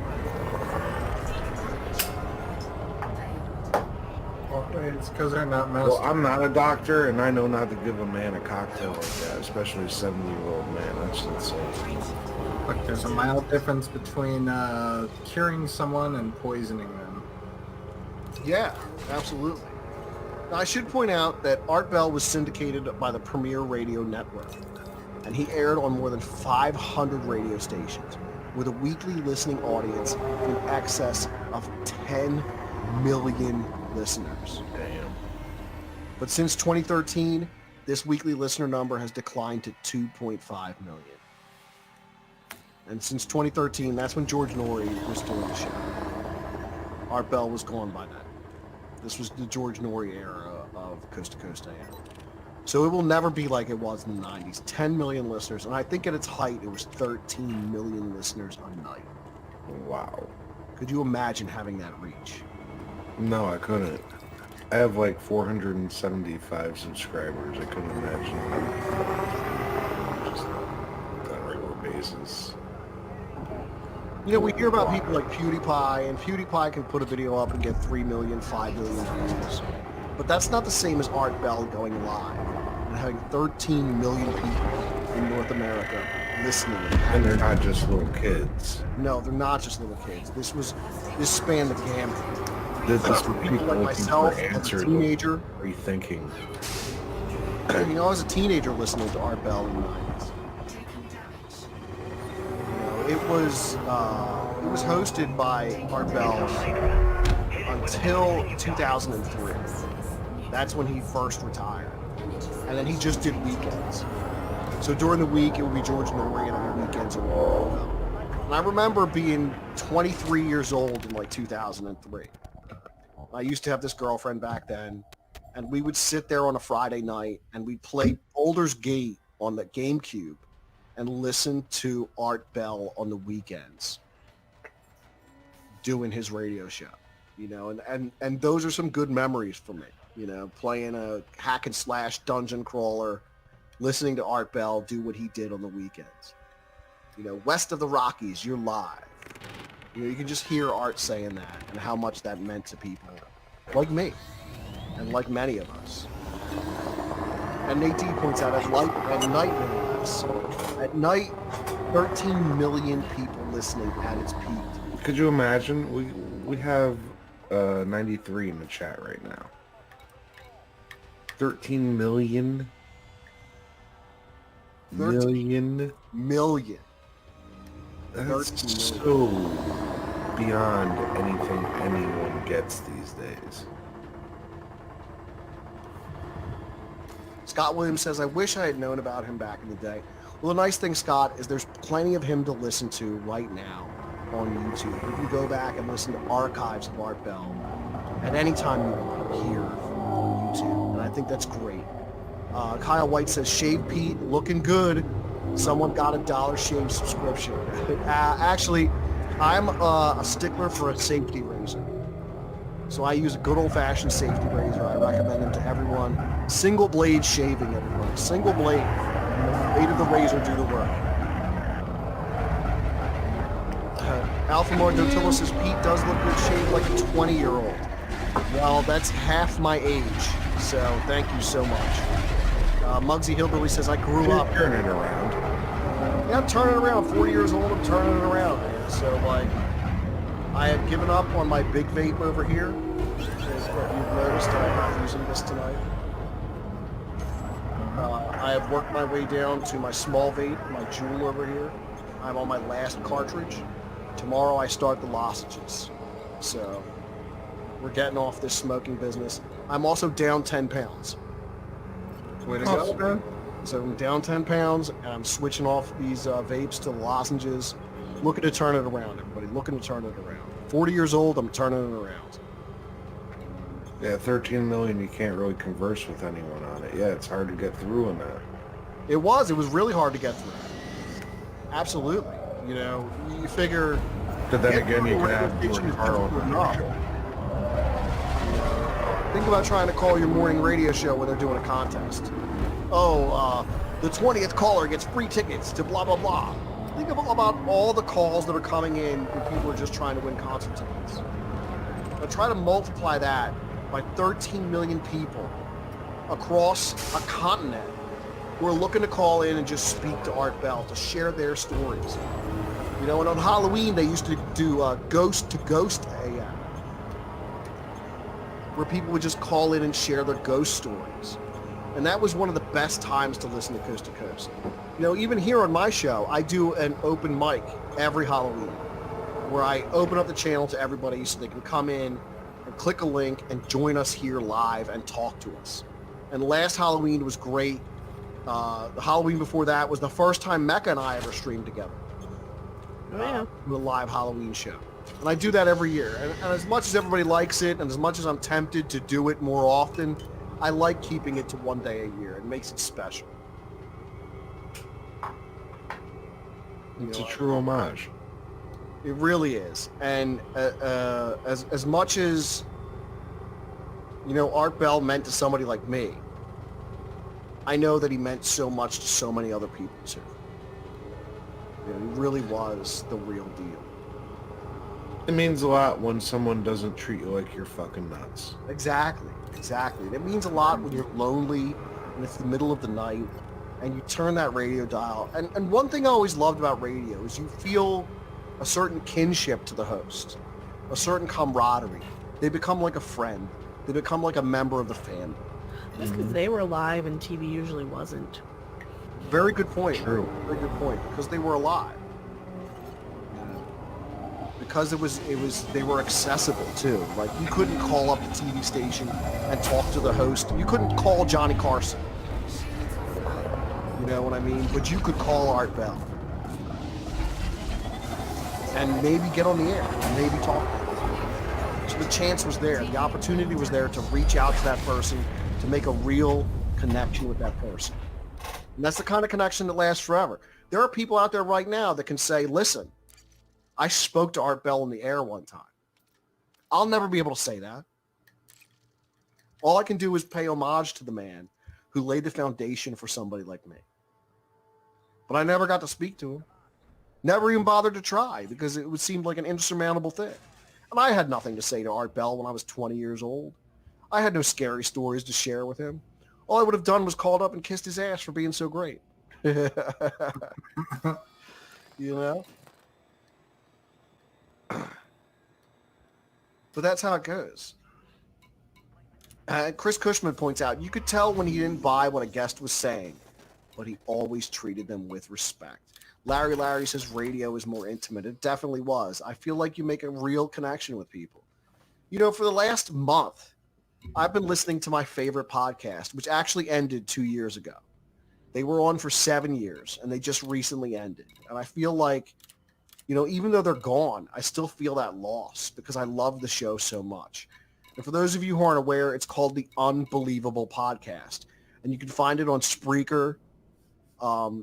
Well, it's because they're not master. Well, I'm not a doctor, and I know not to give a man a cocktail like that, especially a 70-year-old man. That's insane. Look, there's a mild difference between curing someone and poisoning them. Yeah, absolutely. Now, I should point out that Art Bell was syndicated by the Premier Radio Network, and he aired on more than 500 radio stations with a weekly listening audience in excess of 10 million listeners. Damn. But since 2013, this weekly listener number has declined to 2.5 million. And since 2013, that's when George Norrie was doing the show. Art Bell was gone by then. This was the George Norrie era of Coast to Coast AM. So it will never be like it was in the 90s. 10 million listeners, and I think at its height, it was 13 million listeners a night. Wow. Could you imagine having that reach? No, I couldn't. I have like 475 subscribers. I couldn't imagine just on a regular basis. You know, we hear about people like PewDiePie, and PewDiePie can put a video up and get 3 million, 5 million views. But that's not the same as Art Bell going live and having 13 million people in North America listening. And they're not just little kids. No, they're not just little kids. This spanned the gamut. This is for people like looking myself, for as answers. a teenager, Rethinking. you know, I was a teenager listening to Art Bell in the 90s. You know, it was hosted by Art Bell until 2003. That's when he first retired. And then he just did weekends. So during the week, it would be George Norrie, and on the weekends, it would be Art Bell. And I remember being 23 years old in like 2003. I used to have this girlfriend back then, and we would sit there on a Friday night, and we'd play Baldur's Gate on the GameCube and listen to Art Bell on the weekends doing his radio show, you know, and those are some good memories for me, you know, playing a hack and slash dungeon crawler, listening to Art Bell do what he did on the weekends. You know, west of the Rockies, you're live. You know, you can just hear Art saying that and how much that meant to people like me and like many of us. And Nate D points out at night, no less. At night, 13 million people listening at its peak. Could you imagine? We have 93 in the chat right now. 13 million. Million. That's so beyond anything anyone gets these days. Scott Williams says, I wish I had known about him back in the day. Well, the nice thing, Scott, is there's plenty of him to listen to right now on YouTube. You can go back and listen to archives of Art Bell at any time you want here on YouTube, and I think that's great. Kyle White says, Shave Pete, looking good. Someone got a $1 Shave subscription. Actually, I'm a stickler for a safety razor. So I use a good old-fashioned safety razor. I recommend them to everyone. Single blade shaving, everyone. Single blade. The blade of the razor do the work. Alpha Mar Dotilla says, Pete does look good shaved like a 20-year-old. Well, that's half my age. So thank you so much. Muggsy Hillbilly says, I grew up. Turning it around. Yeah, I'm turning it around. 40 years old, I'm turning it around, man. So, like, I have given up on my big vape over here. As what you've noticed, I'm not using this tonight. I have worked my way down to my small vape, my Juul over here. I'm on my last cartridge. Tomorrow I start the lozenges. So, we're getting off this smoking business. I'm also down 10 pounds. Way to go, man. So I'm down 10 pounds, and I'm switching off these vapes to lozenges. Looking to turn it around, everybody. Looking to turn it around. 40 years old, I'm turning it around. Yeah, 13 million, you can't really converse with anyone on it. Yeah, it's hard to get through on that. It was really hard to get through. Absolutely. You know, you figure... But then again, you can have George Carlin. Think about trying to call your morning radio show when they're doing a contest. Oh, the 20th caller gets free tickets to blah, blah, blah. Think about all the calls that are coming in when people are just trying to win concert tickets. Now try to multiply that by 13 million people across a continent who are looking to call in and just speak to Art Bell, to share their stories. You know, and on Halloween, they used to do Ghost to Ghost AM, where people would just call in and share their ghost stories. And that was one of the best times to listen to Coast to Coast. You know, even here on my show, I do an open mic every Halloween, where I open up the channel to everybody so they can come in and click a link and join us here live and talk to us. And last Halloween was great. The Halloween before that was the first time Mecca and I ever streamed together. Oh, yeah. do a live Halloween show. And I do that every year. And as much as everybody likes it, and as much as I'm tempted to do it more often, I like keeping it to one day a year. It makes it special. It's a true homage. It really is. And as much as, Art Bell meant to somebody like me, I know that he meant so much to so many other people too. He really was the real deal. It means a lot when someone doesn't treat you like you're fucking nuts. Exactly. It means a lot when you're lonely and it's the middle of the night and you turn that radio dial. And one thing I always loved about radio is you feel a certain kinship to the host, a certain camaraderie. They become like a friend. They become like a member of the family. That's because they were alive and TV usually wasn't. Very good point. True. Very good point. Because they were alive. Because they were accessible too. Like you couldn't call up the TV station and talk to the host. You couldn't call Johnny Carson. You know what I mean? But you could call Art Bell. And maybe get on the air. And maybe talk to them. So the chance was there. The opportunity was there to reach out to that person, to make a real connection with that person. And that's the kind of connection that lasts forever. There are people out there right now that can say, listen, I spoke to Art Bell in the air one time. I'll never be able to say that. All I can do is pay homage to the man who laid the foundation for somebody like me. But I never got to speak to him. Never even bothered to try because it would seem like an insurmountable thing. And I had nothing to say to Art Bell when I was 20 years old. I had no scary stories to share with him. All I would have done was called up and kissed his ass for being so great. You know? But that's how it goes. Chris Cushman points out, you could tell when he didn't buy what a guest was saying, but he always treated them with respect. Larry says radio is more intimate. It definitely was. I feel like you make a real connection with people. For the last month, I've been listening to my favorite podcast, which actually ended 2 years ago. They were on for 7 years, and they just recently ended. And I feel like, even though they're gone, I still feel that loss because I love the show so much. And for those of you who aren't aware, it's called The Unbelievable Podcast. And you can find it on Spreaker.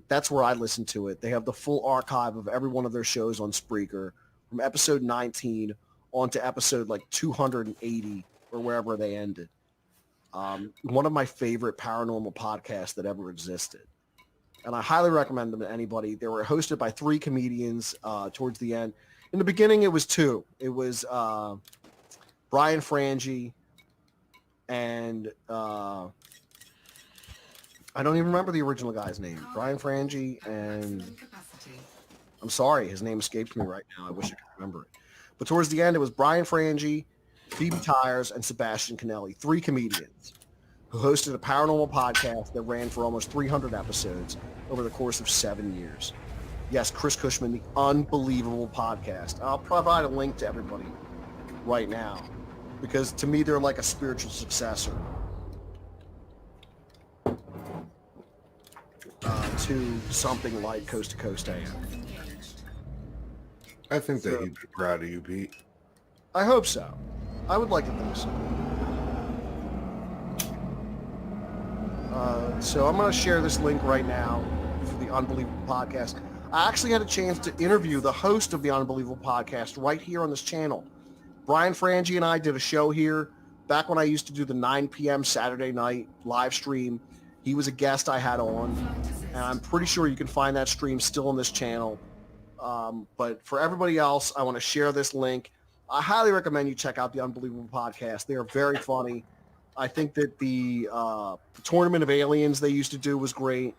That's where I listen to it. They have the full archive of every one of their shows on Spreaker from episode 19 on to episode 280 or wherever they ended. One of my favorite paranormal podcasts that ever existed. And I highly recommend them to anybody. They were hosted by 3 comedians towards the end. In the beginning, it was 2. It was Brian Frangie and I don't even remember the original guy's name. Brian Frangie and I'm sorry, his name escapes me right now. I wish I could remember it. But towards the end, it was Brian Frangie, Phoebe Tyers, and Sebastian Canelli, 3 comedians who hosted a paranormal podcast that ran for almost 300 episodes over the course of 7 years. Yes, Chris Cushman, The Unbelievable Podcast. I'll provide a link to everybody right now because to me, they're like a spiritual successor to something like Coast to Coast AM. I think that he'd be proud of you, Pete. I hope so. I would like to think so. So I'm going to share this link right now for The Unbelievable Podcast. I actually had a chance to interview the host of The Unbelievable Podcast right here on this channel. Brian Frangie and I did a show here back when I used to do the 9 p.m. Saturday night live stream. He was a guest I had on, and I'm pretty sure you can find that stream still on this channel. But for everybody else, I want to share this link. I highly recommend you check out The Unbelievable Podcast. They are very funny. I think that the Tournament of Aliens they used to do was great.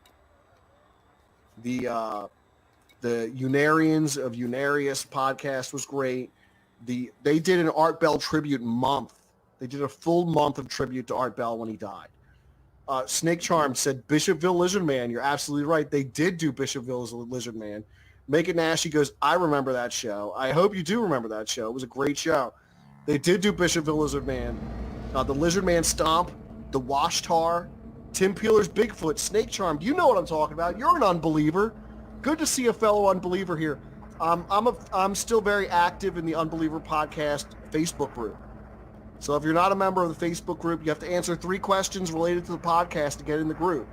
The Unarians of Unarius podcast was great. They did an Art Bell tribute month. They did a full month of tribute to Art Bell when he died. Snake Charm said, Bishopville Lizard Man. You're absolutely right. They did do Bishopville Lizard Man. Make It Nasty goes, I remember that show. I hope you do remember that show. It was a great show. They did do Bishopville Lizard Man. The Lizard Man Stomp, the Wash Tar, Tim Peeler's Bigfoot, Snake Charm. You know what I'm talking about. You're an unbeliever. Good to see a fellow unbeliever here. I'm still very active in the Unbeliever Podcast Facebook group. So if you're not a member of the Facebook group, you have to answer 3 questions related to the podcast to get in the group.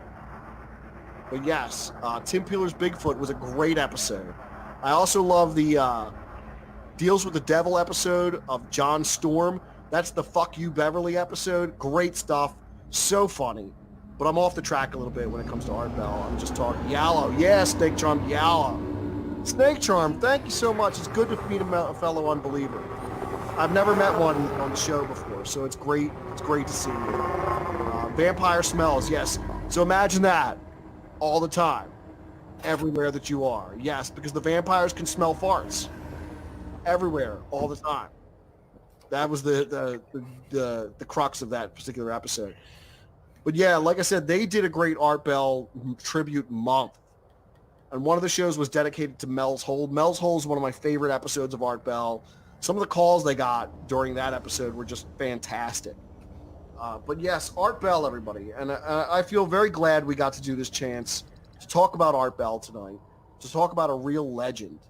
But yes, Tim Peeler's Bigfoot was a great episode. I also love the Deals with the Devil episode of John Storm. That's the Fuck You Beverly episode. Great stuff. So funny. But I'm off the track a little bit when it comes to Art Bell. I'm just talking Yallo. Yeah, Snake Charm, Yallo. Snake Charm, thank you so much. It's good to meet a fellow unbeliever. I've never met one on the show before, so it's great. It's great to see you. Vampire smells, yes. So imagine that all the time, everywhere that you are. Yes, because the vampires can smell farts everywhere, all the time. That was the crux of that particular episode. But yeah, like I said, they did a great Art Bell tribute month. And one of the shows was dedicated to Mel's Hold. Mel's Hold is one of my favorite episodes of Art Bell. Some of the calls they got during that episode were just fantastic. But yes, Art Bell, everybody. And I feel very glad we got to do this chance to talk about Art Bell tonight, to talk about a real legend.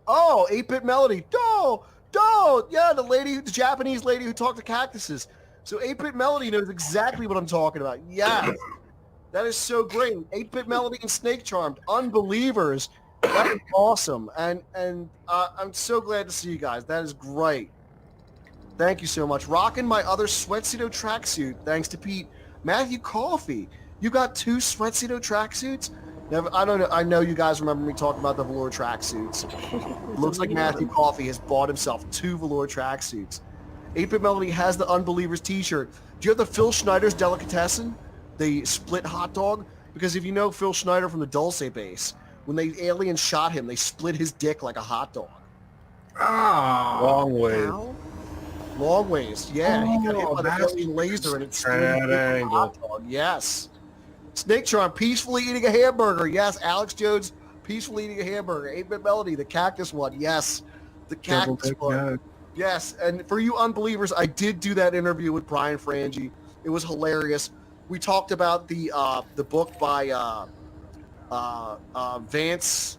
Oh, 8-Bit Melody. Yeah, the Japanese lady who talked to cactuses. So 8-Bit Melody knows exactly what I'm talking about. Yeah, that is so great. 8-Bit Melody and Snake Charmed, unbelievers. That is awesome. And I'm so glad to see you guys. That is great. Thank you so much. Rocking my other Sweatsuito tracksuit, thanks to Pete. Matthew Coffey, you got 2 Sweatsuito tracksuits? I don't know. I know you guys remember me talking about the velour tracksuits. Looks like Matthew Coffey has bought himself 2 velour tracksuits. 8-Bit Melody has the Unbelievers t-shirt. Do you have the Phil Schneider's Delicatessen? The split hot dog? Because if you know Phil Schneider from the Dulce base, when the aliens shot him, they split his dick like a hot dog. Ah, long way. Long ways, yeah. He got hit by the alien laser and it's split his dick like a hot dog. Yes. Snake Charm, peacefully eating a hamburger. Yes, Alex Jones, peacefully eating a hamburger. 8-Bit Melody, the cactus one. Yes, the cactus one. Yes, and for you unbelievers, I did do that interview with Brian Frangie. It was hilarious. We talked about the book by Vance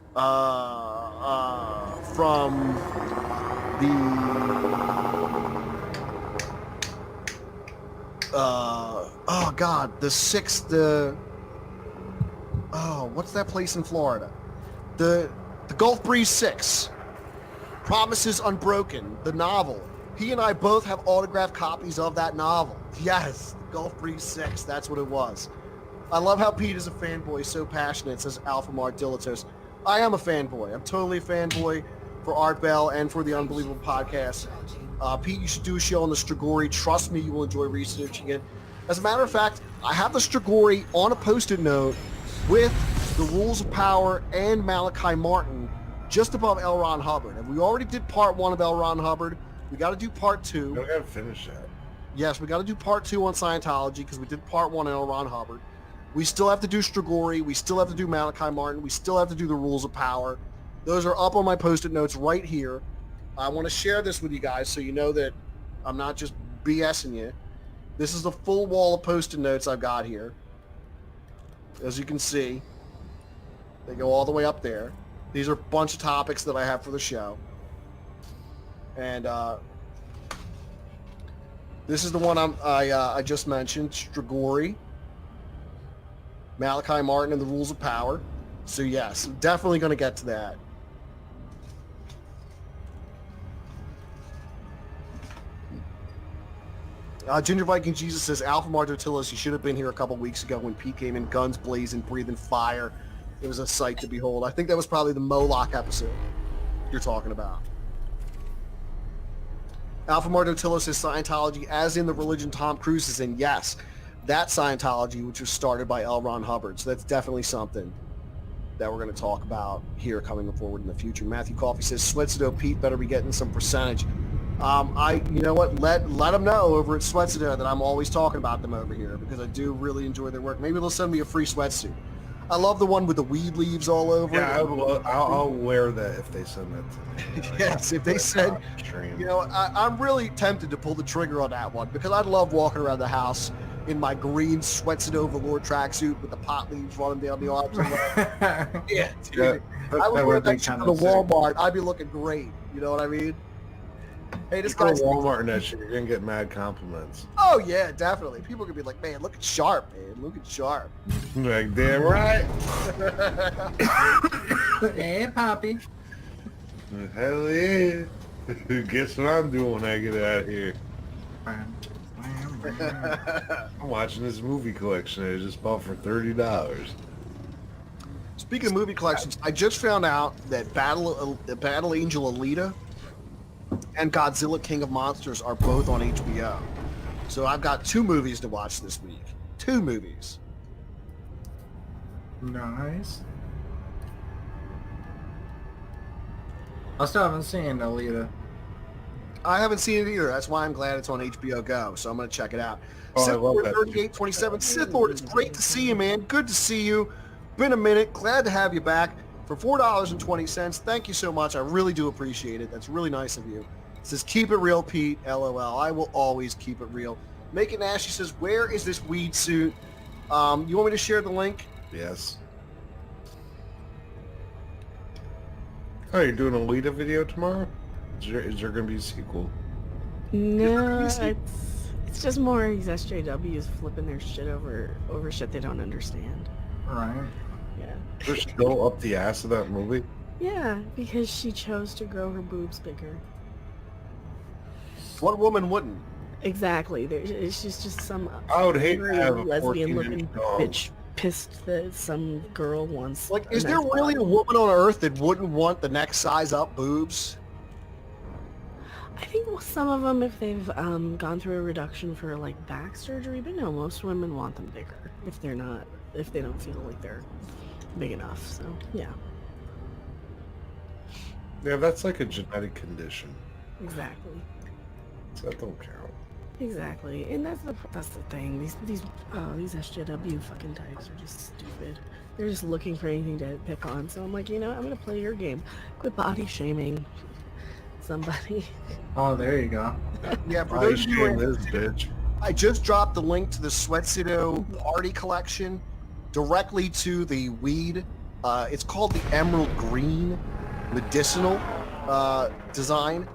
from the oh god, the 6th what's that place in Florida? The Gulf Breeze 6. Promises Unbroken, the novel. He and I both have autographed copies of that novel. Yes, Gulf Breeze 6, that's what it was. I love how Pete is a fanboy, so passionate, says Alpha Mar Dilatos. I am a fanboy. I'm totally a fanboy for Art Bell and for the Unbelievable Podcast. Pete, you should do a show on the Strigoi. Trust me, you will enjoy researching it. As a matter of fact, I have the Strigoi on a Post-it note with the Rules of Power and Malachi Martin just above L. Ron Hubbard. And we already did part 1 of L. Ron Hubbard. We got to do part 2. We got to finish that. Yes, we got to do part 2 on Scientology because we did part 1 on L. Ron Hubbard. We still have to do Strigoi. We still have to do Malachi Martin. We still have to do the Rules of Power. Those are up on my Post-it notes right here. I want to share this with you guys so you know that I'm not just BSing you. This is the full wall of Post-it notes I've got here. As you can see, they go all the way up there. These are a bunch of topics that I have for the show. And this is the one I just mentioned, Strigoi, Malachi Martin, and the Rules of Power. So yes, definitely going to get to that. Ginger Viking Jesus says, Alpha Martotillos, you should have been here a couple weeks ago when Pete came in, guns blazing, breathing fire. It was a sight to behold. I think that was probably the Moloch episode you're talking about. Alpha Martotillos says Scientology as in the religion Tom Cruise is in. Yes, that Scientology, which was started by L. Ron Hubbard. So that's definitely something that we're going to talk about here coming forward in the future. Matthew Coffey says, Sweatsudo Pete better be getting some percentage. You know what? Let them know over at Sweatsudo that I'm always talking about them over here because I do really enjoy their work. Maybe they'll send me a free sweatsuit. I love the one with the weed leaves all over it. Yeah, I'll wear that if they send that to me. Yes, if they send, you know, I'm really tempted to pull the trigger on that one because I'd love walking around the house in my green sweatsuit velour tracksuit with the pot leaves running down the arms. And yeah, dude. I would wear that shit to the Walmart. I'd be looking great. You know what I mean? Hey, this You go guy's to Walmart and that shit, you're gonna get mad compliments. Oh yeah, definitely. People could be like, "Man, look at Sharp, man. Look at Sharp." Like, damn right. Hey, Poppy. Hell yeah. Guess what I'm doing when I get out of here? I'm watching this movie collection I just bought for $30. Speaking of movie collections, I just found out that Battle Angel Alita and Godzilla King of Monsters are both on HBO. So I've got 2 movies to watch this week. 2 movies. Nice. I still haven't seen Alita. I haven't seen it either. That's why I'm glad it's on HBO Go. So I'm going to check it out. Oh, I Sith love Lord that. 3827. Sith Lord, it's great to see you, man. Good to see you. Been a minute. Glad to have you back for $4.20. Thank you so much. I really do appreciate it. That's really nice of you. It says, keep it real, Pete. LOL. I will always keep it real. Make It Nasty says, where is this weed suit? You want me to share the link? Yes. Oh, you're doing a Alita video tomorrow? Is there going to be a sequel? No, it's just more these SJWs flipping their shit over shit they don't understand. Right. Yeah. They're still up the ass of that movie? Yeah, because she chose to grow her boobs bigger. What woman wouldn't? Exactly. She's just some I would hate to have a lesbian-looking 14-inch dog. bitch pissed that some girl wants. Like, is there really a woman on Earth that wouldn't want the next size up boobs? I think some of them, if they've gone through a reduction for like back surgery, but no, most women want them bigger if they don't feel like they're big enough. So yeah, Yeah, that's like a genetic condition. exactly, So that don't count. exactly, and that's the thing. These SJW fucking types are just stupid. They're just looking for anything to pick on. So I'm like, I'm gonna play your game. Quit body shaming somebody. Oh, there you go. Yeah, for Body those of you shame who this bitch. I just dropped the link to the Sweatsudo Party collection directly to the weed. It's called the Emerald Green Medicinal design.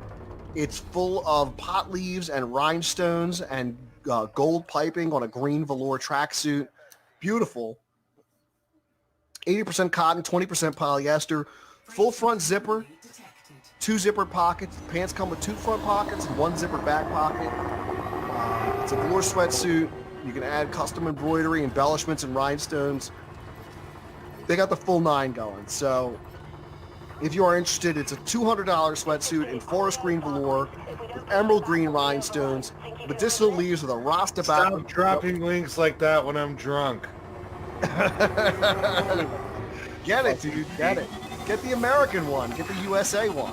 It's full of pot leaves and rhinestones and gold piping on a green velour tracksuit. Beautiful. 80% cotton, 20% polyester. Full front zipper. 2 zipper pockets. The pants come with 2 front pockets and 1 zipper back pocket. It's a velour sweatsuit. You can add custom embroidery, embellishments, and rhinestones. They got the full 9 going. So if you are interested, it's a $200 sweatsuit in forest green velour with emerald green rhinestones, medicinal leaves with a Rasta back. Stop dropping links like that when I'm drunk. Get it, dude. Get it. Get the American one. Get the USA one.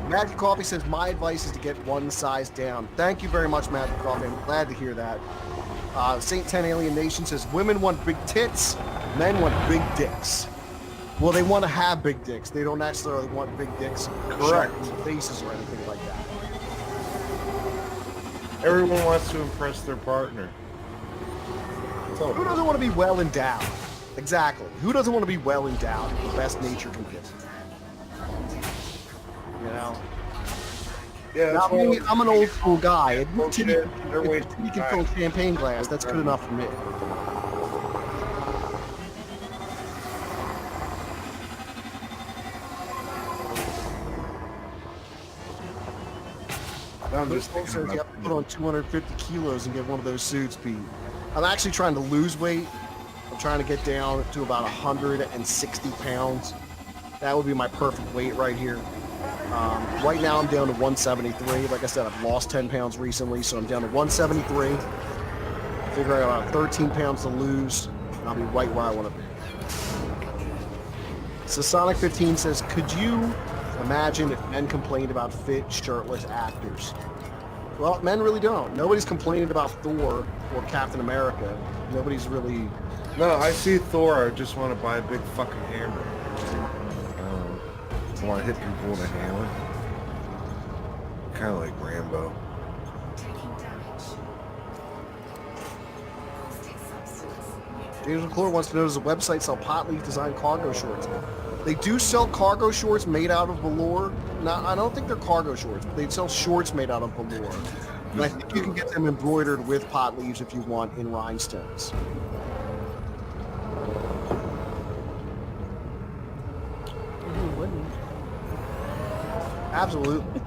Magic Coffee says, my advice is to get 1 size down. Thank you very much, Magic Coffee. I'm glad to hear that. Saint 10 Alien Nation says, women want big tits, men want big dicks. Well, they want to have big dicks. They don't necessarily want big dicks. Correct. Faces or anything like that. Everyone wants to impress their partner. Who doesn't want to be well endowed? Exactly. Who doesn't want to be well endowed? The best nature can give. You know? Yeah, Now, me, I'm an old school guy. If you Bullshit. They're can wasting fill a champagne glass, that's good enough for me. I'm just Says thinking you about have to put on 250 kilos and get one of those suits, Pete. I'm actually trying to lose weight. I'm trying to get down to about 160 pounds. That would be my perfect weight right here. Right now I'm down to 173. Like I said, I've lost 10 pounds recently, so I'm down to 173. Figuring out about 13 pounds to lose, and I'll be right where I want to be. So Sonic 15 says, could you imagine if men complained about fit, shirtless actors? Well, men really don't. Nobody's complaining about Thor or Captain America. Nobody's really... No, I see Thor. I just want to buy a big fucking hammer. want to hit people with a hammer. Kind of like Rambo. James McClure wants to know, does the website sell pot leaf designed cargo shorts? They do sell cargo shorts made out of velour. Now, I don't think they're cargo shorts, but they sell shorts made out of velour. And I think you can get them embroidered with pot leaves if you want in rhinestones. Who wouldn't? Absolutely.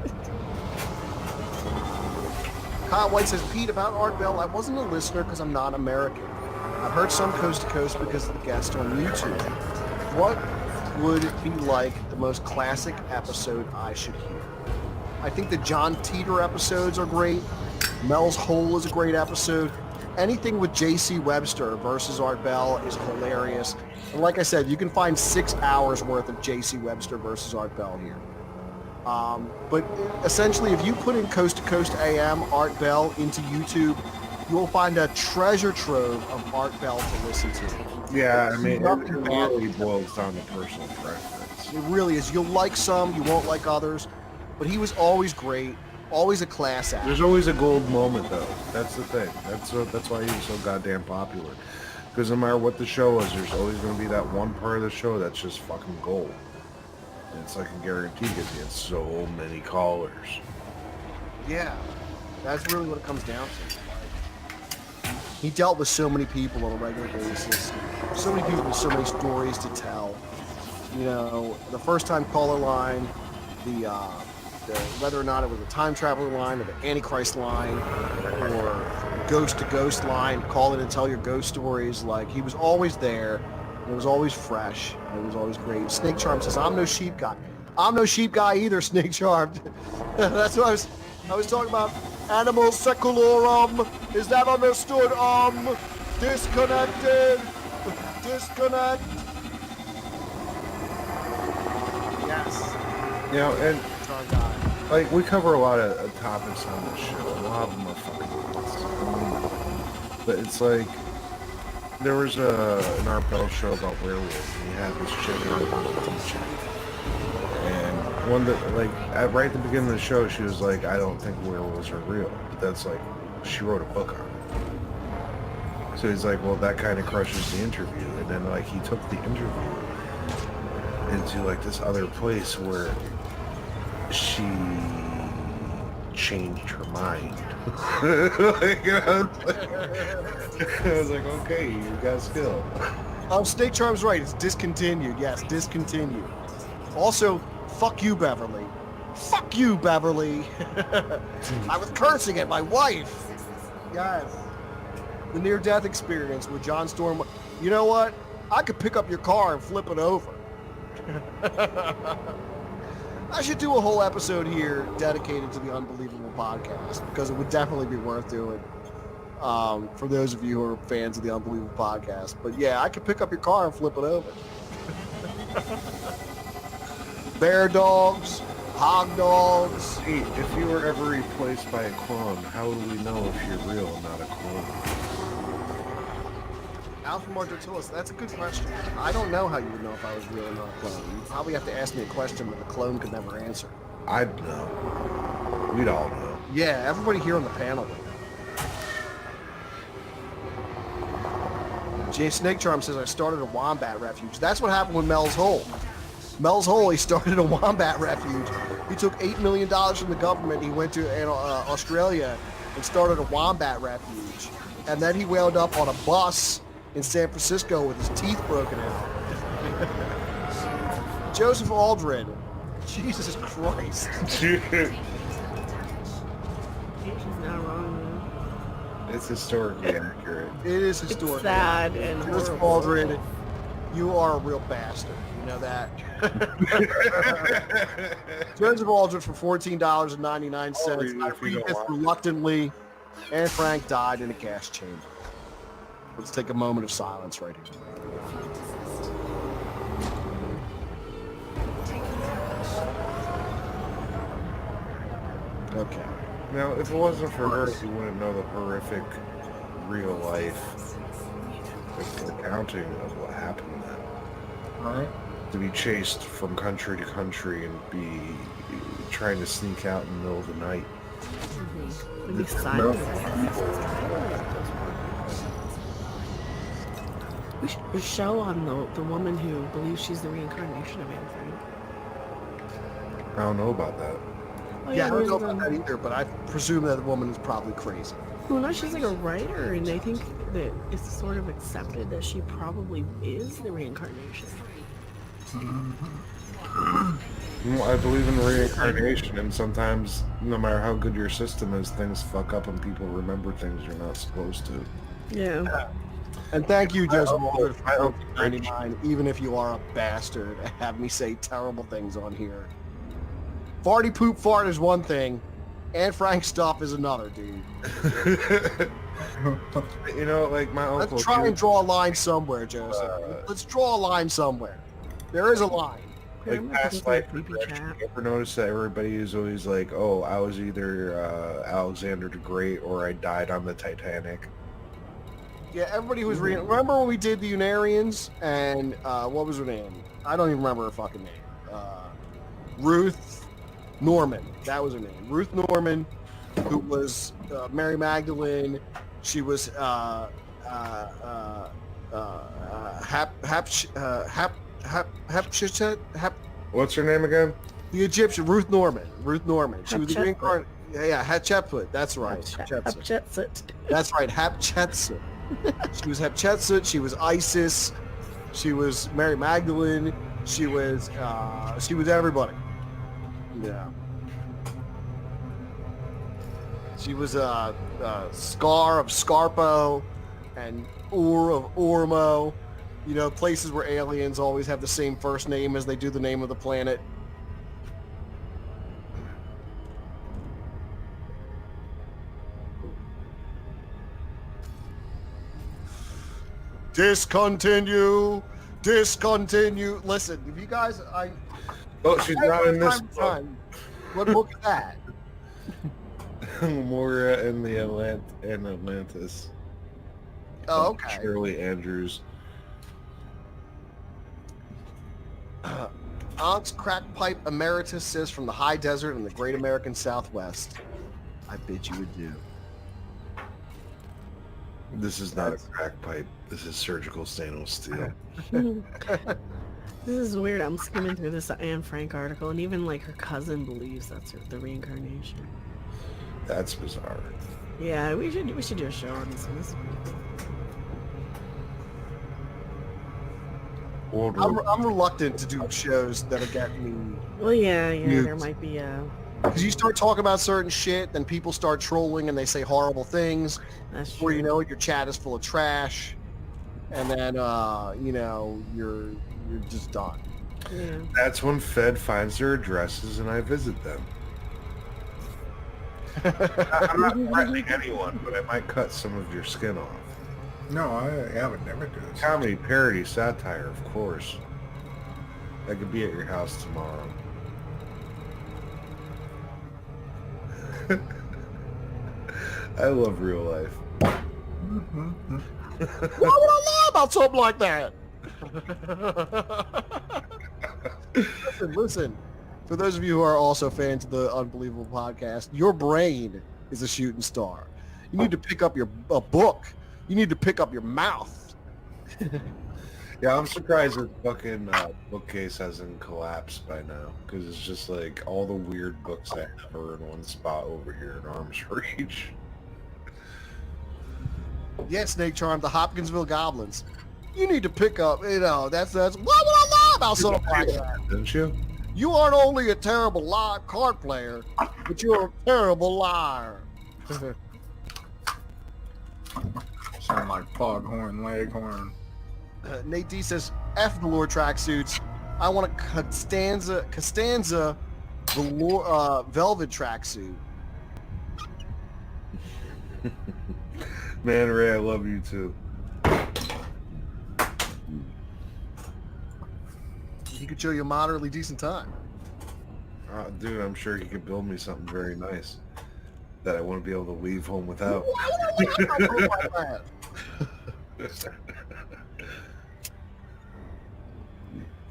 Kyle White says, Pete, about Art Bell, I wasn't a listener because I'm not American. I've heard some coast to coast because of the guest on YouTube. What would be like the most classic episode I should hear? I think the John Teeter episodes are great. Mel's Hole is a great episode. Anything with J.C. Webster versus Art Bell is hilarious. And like I said, you can find 6 hours worth of J.C. Webster versus Art Bell here. But essentially, if you put in Coast to Coast AM Art Bell into YouTube, you will find a treasure trove of Art Bell to listen to. Yeah, I mean, it really boils down to personal preference. It really is. You'll like some, you won't like others. But he was always great, always a class act. There's always a gold moment, though. That's the thing. That's why he was so goddamn popular. Because no matter what the show is, there's always going to be that one part of the show that's just fucking gold. And it's like a guarantee because he had so many callers. Yeah, that's really what it comes down to. He dealt with so many people on a regular basis. So many people with so many stories to tell. You know, the first time caller line, the whether or not it was a time traveler line or the Antichrist line or ghost to ghost line, call in and tell your ghost stories. Like, he was always there. It was always fresh. It was always great. Snake Charm says, I'm no sheep guy. I'm no sheep guy either, Snake Charm. That's what I was talking about. Animal secularum. Is that understood? Disconnected. Disconnect. Yes. You know, and like, we cover a lot of topics on this show. A lot of them are fucking nuts. But it's like, there was an Art Bell show about werewolves, and he had this chick on who was teaching. And one that, like, right at the beginning of the show, she was like, I don't think werewolves are real. But that's like, she wrote a book on it. So he's like, well, that kind of crushes the interview. And then, like, he took the interview into, like, this other place where she changed her mind. Like, I was like, okay, you got skill. Snake Charm's right. It's discontinued. Yes, discontinued. Also, fuck you, Beverly. Fuck you, Beverly. I was cursing at my wife. Yes. The near-death experience with John Storm. You know what? I could pick up your car and flip it over. I should do a whole episode here dedicated to the Unbelievable podcast because it would definitely be worth doing for those of you who are fans of the Unbelievable podcast. But yeah, I could pick up your car and flip it over. Bear dogs, hog dogs. Hey, if you were ever replaced by a clone, how would we know if you're real and not a clone? Alpha Marjotillis, that's a good question. I don't know how you would know if I was real or not a clone. You probably have to ask me a question that the clone could never answer. I'd know. We'd all know. Yeah, everybody here on the panel would know. Jay Snake Charm says, I started a wombat refuge. That's what happened with Mel's Hole. Mel's Hole, he started a wombat refuge. He took $8 million from the government. He went to Australia and started a wombat refuge. And then he wound up on a bus in San Francisco with his teeth broken out. Joseph Aldrin. Jesus Christ. She's not wrong, man. It's historically accurate. It is historic. It's sad and Joseph horrible. Aldrin, you are a real bastard. You know that. Joseph Aldrin for $14.99. I read this reluctantly. Anne Frank died in a gas chamber. Let's take a moment of silence right here. Okay. Now, if it wasn't for her, you wouldn't know the horrific real life accounting of what happened then. Alright. to be chased from country to country and be trying to sneak out in the middle of the night. Would be silent. We should do a show on the woman who believes she's the reincarnation of Anne Frank. I don't know about that. Oh, Yeah, I don't know there's, about that either, but I presume that woman is probably crazy. Well, no, she's like a writer, and they think that it's sort of accepted that she probably is the reincarnation. Well, I believe in reincarnation, and sometimes, no matter how good your system is, things fuck up and people remember things you're not supposed to. Yeah. And thank you, Joseph Walter, I for hope 99, even if you are a bastard, have me say terrible things on here. Farty poop fart is one thing, and Frank stuff is another, dude. You know, like my uncle... Let's try and draw a line somewhere, Joseph. Let's draw a line somewhere. There is a line. Like past life regression, you ever notice that everybody is always like, oh, I was either Alexander the Great or I died on the Titanic. Yeah, everybody who's reading. Remember when we did the Unarians and what was her name? I don't even remember her fucking name. Ruth Norman. That was her name. Ruth Norman, who was Mary Magdalene. She was What's her name again? The Egyptian Ruth Norman. Ruth Norman. She was the reincarnate. Yeah, Hatshepsut. That's right. Hatshepsut. That's right. Hatshepsut. She was Hatshepsut. She was Isis. She was Mary Magdalene. She was everybody. Yeah. She was Scar of Scarpo and Ur of Ormo. You know, places where aliens always have the same first name as they do the name of the planet. Discontinue. Listen, if you guys, Oh, she's not in this book. What book is that? Moira and the Atlantis. Oh, okay. Shirley Andrews. Aunt's Crackpipe Emeritus says from the high desert in the great American Southwest, I bid you adieu. This is not a crack pipe. This is surgical stainless steel. This is weird. I'm skimming through this Anne Frank article, and even like her cousin believes that's the reincarnation. That's bizarre. Yeah, we should do a show on this one. This is pretty cool. I'm reluctant to do shows that'll get me. Well, yeah, Nuked. there might be Because you start talking about certain shit, then people start trolling and they say horrible things. That's before you know it, your chat is full of trash, and then you know you're just done. Yeah. That's when Fed finds their addresses and I visit them. I'm not threatening anyone, but I might cut some of your skin off. No, I would never do this. Comedy, parody, satire, of course. I could be at your house tomorrow. I love real life. Why would I lie about something like that? Listen. For those of you who are also fans of the Unbelievable podcast, your brain is a shooting star. You need to pick up a book. You need to pick up your mouth. Yeah, I'm surprised this fucking bookcase hasn't collapsed by now, because it's just like all the weird books I have are in one spot over here in arm's reach. Yeah, Snake Charm, the Hopkinsville Goblins. You need to pick up, that's why would I lie about something like that? Didn't you? You aren't only a terrible card player, but you're a terrible liar. Sound like Foghorn Leghorn. Nate D says, F the lore tracksuits. I want a Costanza velvet tracksuit. Man, Ray, I love you too. He could show you a moderately decent time. Dude, I'm sure he could build me something very nice that I wouldn't be able to leave home without.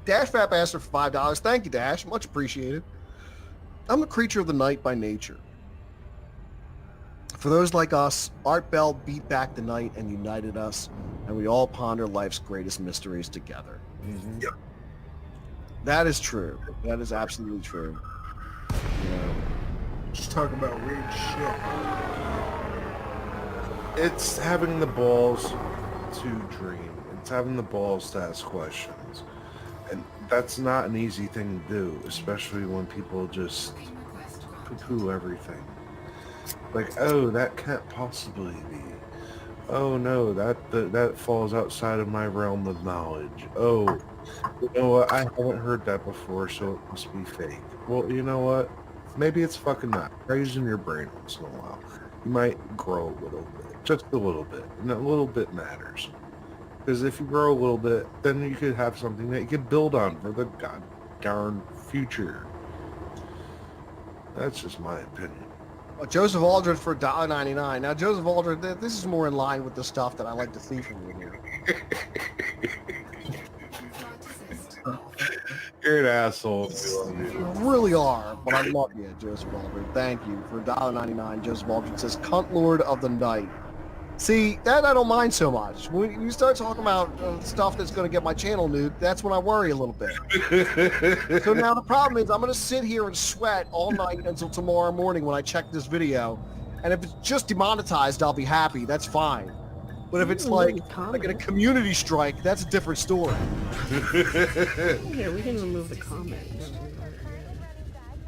Dash Fat Bastard for $5. Thank you, Dash. Much appreciated. I'm a creature of the night by nature. For those like us, Art Bell beat back the night and united us, and we all ponder life's greatest mysteries together. Mm-hmm. Yep. That is true. That is absolutely true. Yeah. Just talk about weird shit. It's having the balls to dream. It's having the balls to ask questions. And that's not an easy thing to do, especially when people just poo-poo everything. Like, oh, that can't possibly be. Oh no, that falls outside of my realm of knowledge. Oh, you know what? I haven't heard that before, so it must be fake. Well, you know what? Maybe it's fucking not. Try using your brain once in a while. You might grow a little bit, just a little bit, and a little bit matters. Because if you grow a little bit, then you could have something that you could build on for the god darn future. That's just my opinion. Joseph Aldred for $1.99. Now, Joseph Aldred, this is more in line with the stuff that I like to see from you here. You're an asshole. You really are, but I love you, Joseph Aldred. Thank you for $1.99. Joseph Aldred says, Cunt Lord of the Night. See, that I don't mind so much. When you start talking about stuff that's going to get my channel nuked, that's when I worry a little bit. So now the problem is I'm going to sit here and sweat all night until tomorrow morning when I check this video. And if it's just demonetized, I'll be happy. That's fine. But if it's like a community strike, that's a different story. Here, we can remove the comments.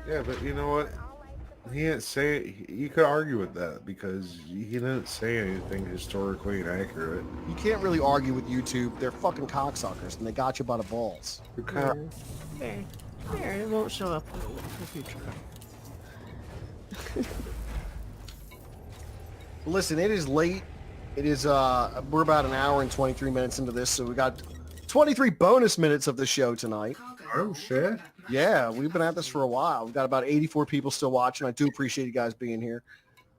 Yeah, but you know what? He didn't say. You could argue with that because he didn't say anything historically inaccurate. You can't really argue with YouTube. They're fucking cocksuckers, and they got you by the balls. Fair. It won't show up in the future. Listen, it is late. It is, we're about an hour and 23 minutes into this, so we got 23 bonus minutes of the show tonight. Oh, shit. Yeah, we've been at this for a while. We've got about 84 people still watching. I do appreciate you guys being here.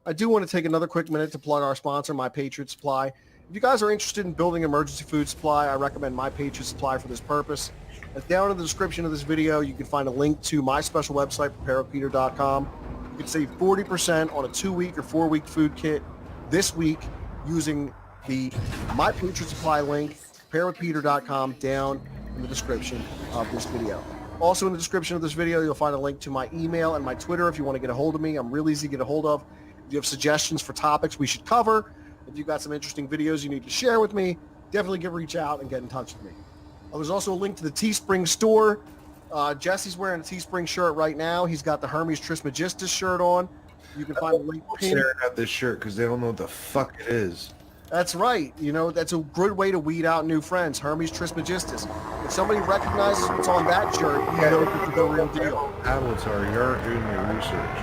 I do want to take another quick minute to plug our sponsor, My Patriot Supply. If you guys are interested in building emergency food supply, I recommend My Patriot Supply for this purpose. And down in the description of this video, you can find a link to my special website, preparewithpeter.com. You can save 40% on a 2-week or 4-week food kit this week using the My Patriot Supply link, preparewithpeter.com, down in the description of this video. Also in the description of this video, you'll find a link to my email and my Twitter if you want to get a hold of me. I'm really easy to get a hold of. If you have suggestions for topics we should cover, if you've got some interesting videos you need to share with me, definitely reach out and get in touch with me. There's also a link to the Teespring store. Jesse's wearing a Teespring shirt right now. He's got the Hermes Trismegistus shirt on. You can find a link pinned. Staring at this shirt because they don't know what the fuck it is. That's right. You know, that's a good way to weed out new friends. Hermes Trismegistus. If somebody recognizes what's on that shirt, you know it's the real deal. Avatar, you aren't doing your research.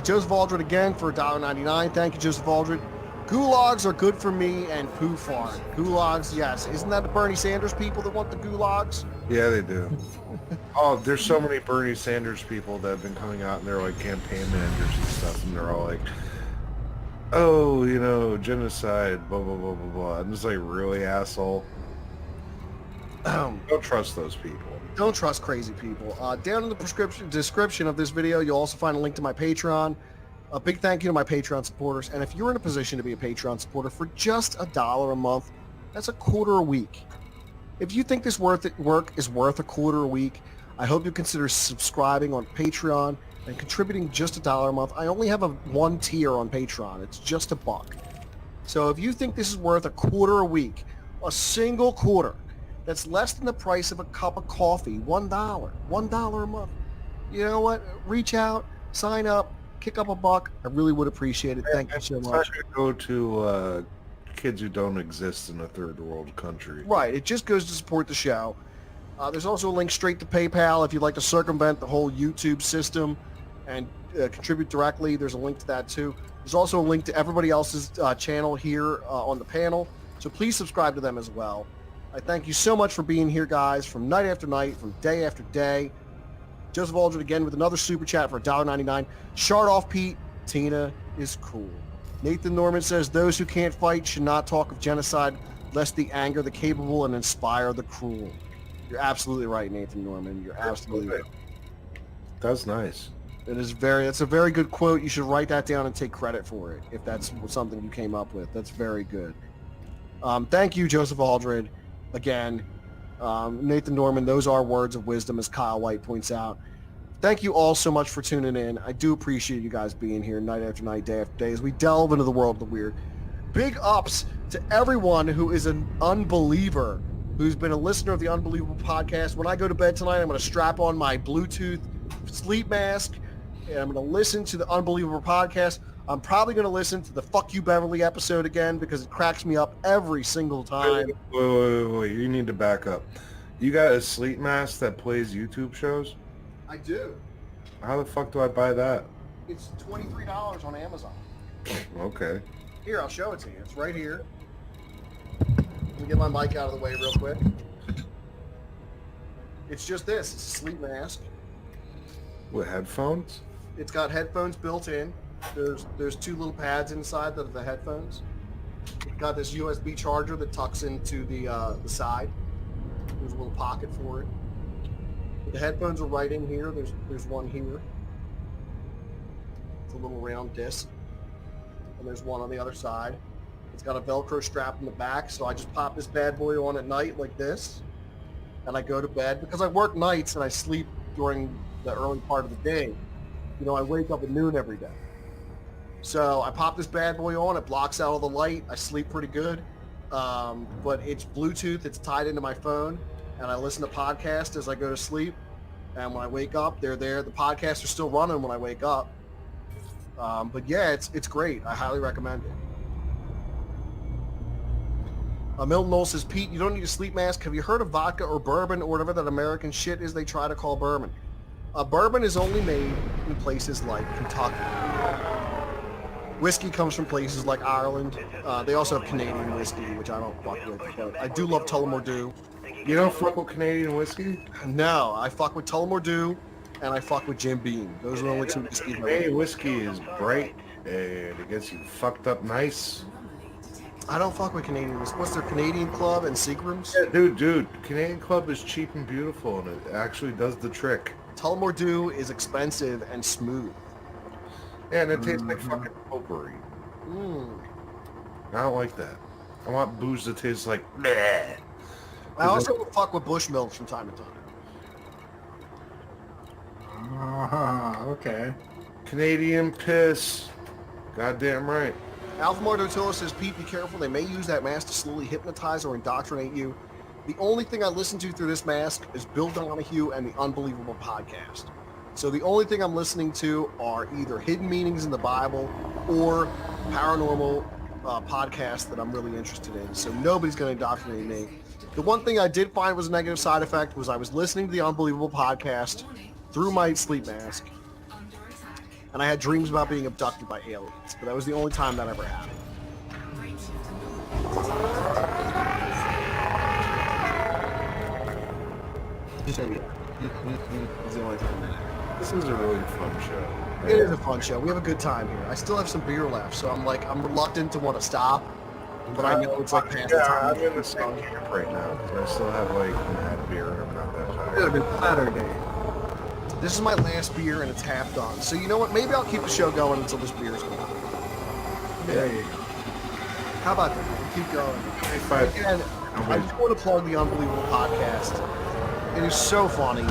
Joseph Aldred again for $1.99. Thank you, Joseph Aldred. Gulags are good for me and poo fart. Gulags, yes. Isn't that the Bernie Sanders people that want the gulags? Yeah, they do. Oh, there's so many Bernie Sanders people that have been coming out and they're like campaign managers and stuff, and they're all like, oh, you know, genocide, blah, blah, blah, blah, blah. I'm just like, really, asshole? Don't trust those people. Don't trust crazy people. Down in the description of this video, you'll also find a link to my Patreon. A big thank you to my Patreon supporters. And if you're in a position to be a Patreon supporter for just $1 a month, that's a quarter a week. If you think this work is worth a quarter a week, I hope you consider subscribing on Patreon and contributing just $1 a month. I only have one tier on Patreon. It's just $1. So if you think this is worth a quarter a week, a single quarter, that's less than the price of a cup of coffee, $1 a month. You know what? Reach out, sign up, kick up $1. I really would appreciate it. Thank you so much. It's not going to go to kids who don't exist in a third world country. Right. It just goes to support the show. There's also a link straight to PayPal if you'd like to circumvent the whole YouTube system and contribute directly. There's a link to that too. There's also a link to everybody else's channel here on the panel. So please subscribe to them as well. I thank you so much for being here, guys, from night after night, from day after day. Joseph Aldred again with another super chat for $1.99. Shard off, Pete. Tina is cool. Nathan Norman says those who can't fight should not talk of genocide lest the anger the capable and inspire the cruel. You're absolutely right, Nathan Norman. You're absolutely right. That's nice. That's a very good quote. You should write that down and take credit for it if that's something you came up with. That's very good. Thank you, Joseph Aldred. Again, Nathan Norman, those are words of wisdom, as Kyle White points out. Thank you all so much for tuning in. I do appreciate you guys being here night after night, day after day, as we delve into the world of the weird. Big ups to everyone who is an unbeliever, who's been a listener of the Unbelievable podcast. When I go to bed tonight, I'm going to strap on my Bluetooth sleep mask, and I'm going to listen to the Unbelievable podcast. I'm probably going to listen to the Fuck You Beverly episode again because it cracks me up every single time. Wait. You need to back up. You got a sleep mask that plays YouTube shows? I do. How the fuck do I buy that? It's $23 on Amazon. Okay. Here, I'll show it to you. It's right here. Let me get my mic out of the way real quick. It's just this. It's a sleep mask. With headphones? It's got headphones built in. There's two little pads inside that are the headphones. It's got this USB charger that tucks into the side. There's a little pocket for it. The headphones are right in here. There's one here. It's a little round disc. And there's one on the other side. It's got a Velcro strap in the back, so I just pop this bad boy on at night like this. And I go to bed. Because I work nights and I sleep during the early part of the day. You know, I wake up at noon every day. So I pop this bad boy on. It blocks out all the light. I sleep pretty good. But it's Bluetooth. It's tied into my phone. And I listen to podcasts as I go to sleep. And when I wake up, they're there. The podcasts are still running when I wake up. But yeah, it's great. I highly recommend it. Milton Knoll says, Pete, you don't need a sleep mask. Have you heard of vodka or bourbon or whatever that American shit is they try to call bourbon? Bourbon is only made in places like Kentucky. Whiskey comes from places like Ireland. They also have Canadian whiskey, which I don't fuck with. But I do love Tullamore Dew. You don't fuck with Canadian whiskey? No, I fuck with Tullamore Dew, and I fuck with Jim Beam. Those are the only two whiskeys. Canadian whiskey is bright, and it gets you fucked up nice. I don't fuck with Canadian whiskey. What's their Canadian Club and Seagrams? Yeah, dude, Canadian Club is cheap and beautiful, and it actually does the trick. Tullamore Dew is expensive and smooth. Yeah, and it tastes like fucking potpourri. I don't like that. I want booze that tastes like bleh. I also fuck with Bushmills from time to time. Okay. Canadian piss. Goddamn right. Alpha Mardotilla says, Pete, be careful. They may use that mask to slowly hypnotize or indoctrinate you. The only thing I listen to through this mask is Bill Donahue and the Unbelievable podcast. So the only thing I'm listening to are either hidden meanings in the Bible or paranormal podcasts that I'm really interested in. So nobody's going to indoctrinate me. The one thing I did find was a negative side effect was I was listening to the Unbelievable podcast through my sleep mask, and I had dreams about being abducted by aliens. But that was the only time that ever happened. So, yeah. It's the only time that happened. This is a really fun show. It is a fun show. We have a good time here. I still have some beer left, so I'm reluctant to want to stop. But I know it's like past the time. I'm in the same camp right now. I still have like mad beer and I'm not that tired. It'll be Saturday. This is my last beer and it's half done. So you know what? Maybe I'll keep the show going until this beer's gone. There you go. How about that? We'll keep going. Again, I just want to plug the Unbelievable podcast. It is so funny.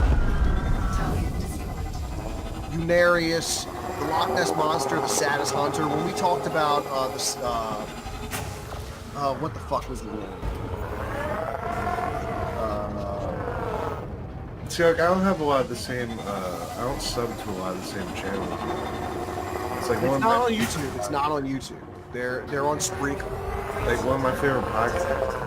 Unarius, the Loch Ness Monster, the Saddest Hunter. When we talked about this, what the fuck was the name? See, like, I don't have a lot of the same, I don't sub to a lot of the same channels. It's like It's not on YouTube. It's not on YouTube. They're on Spreaker. Like one of my favorite podcasts.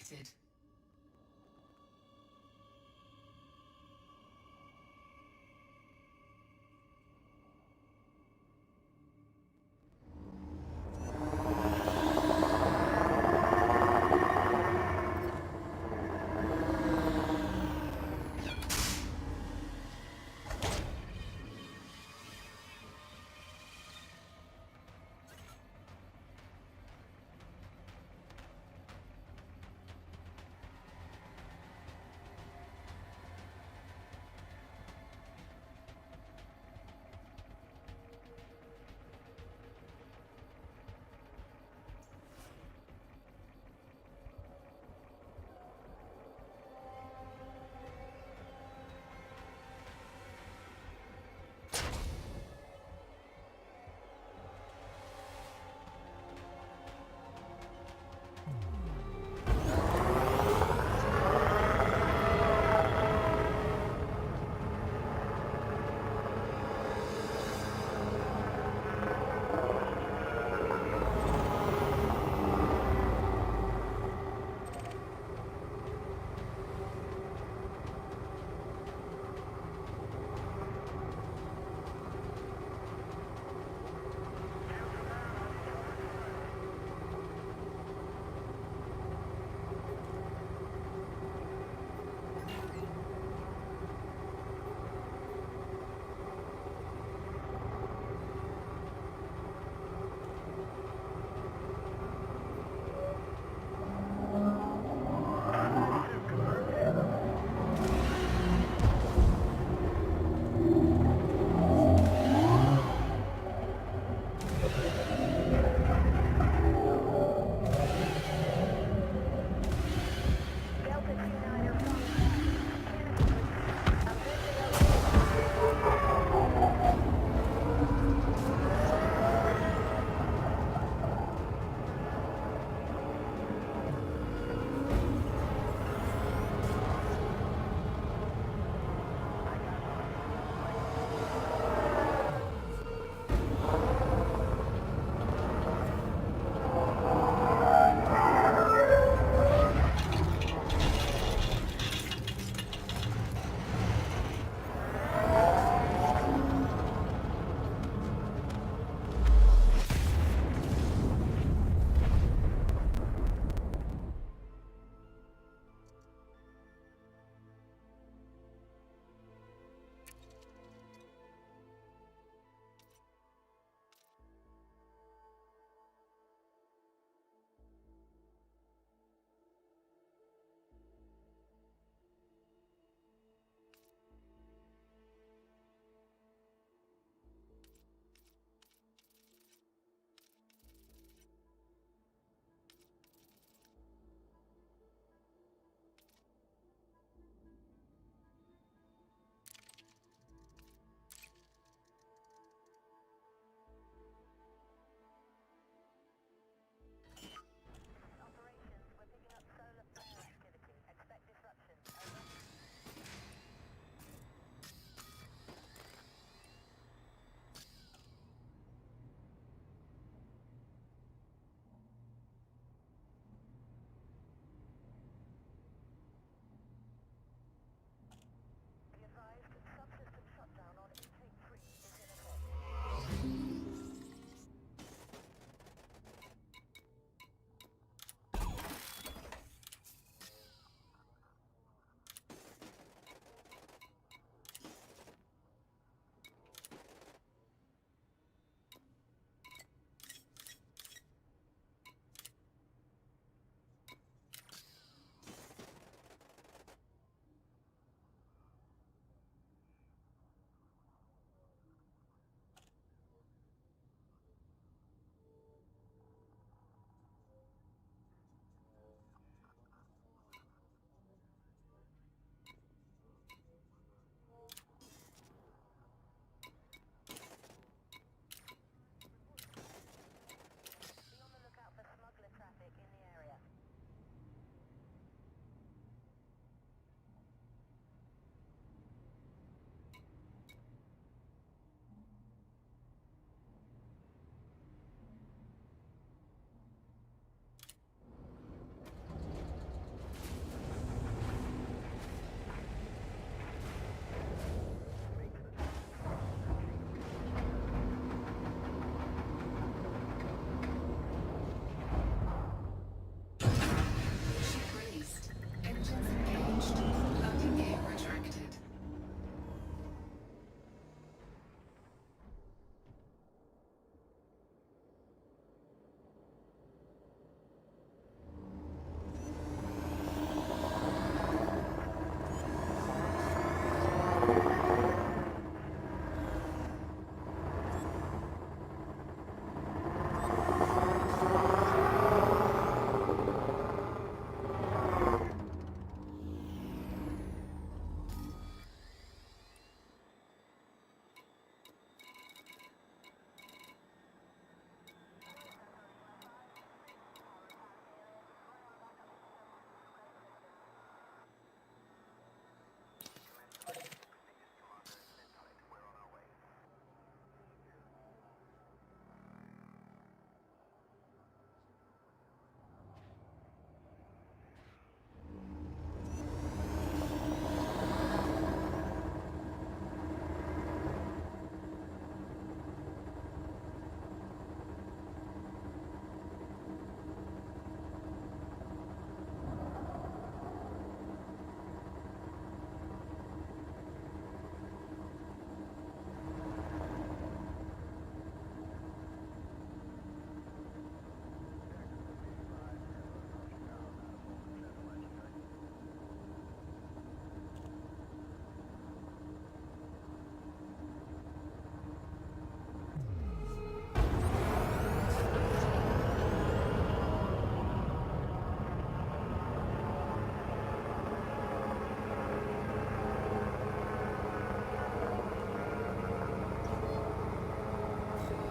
detected.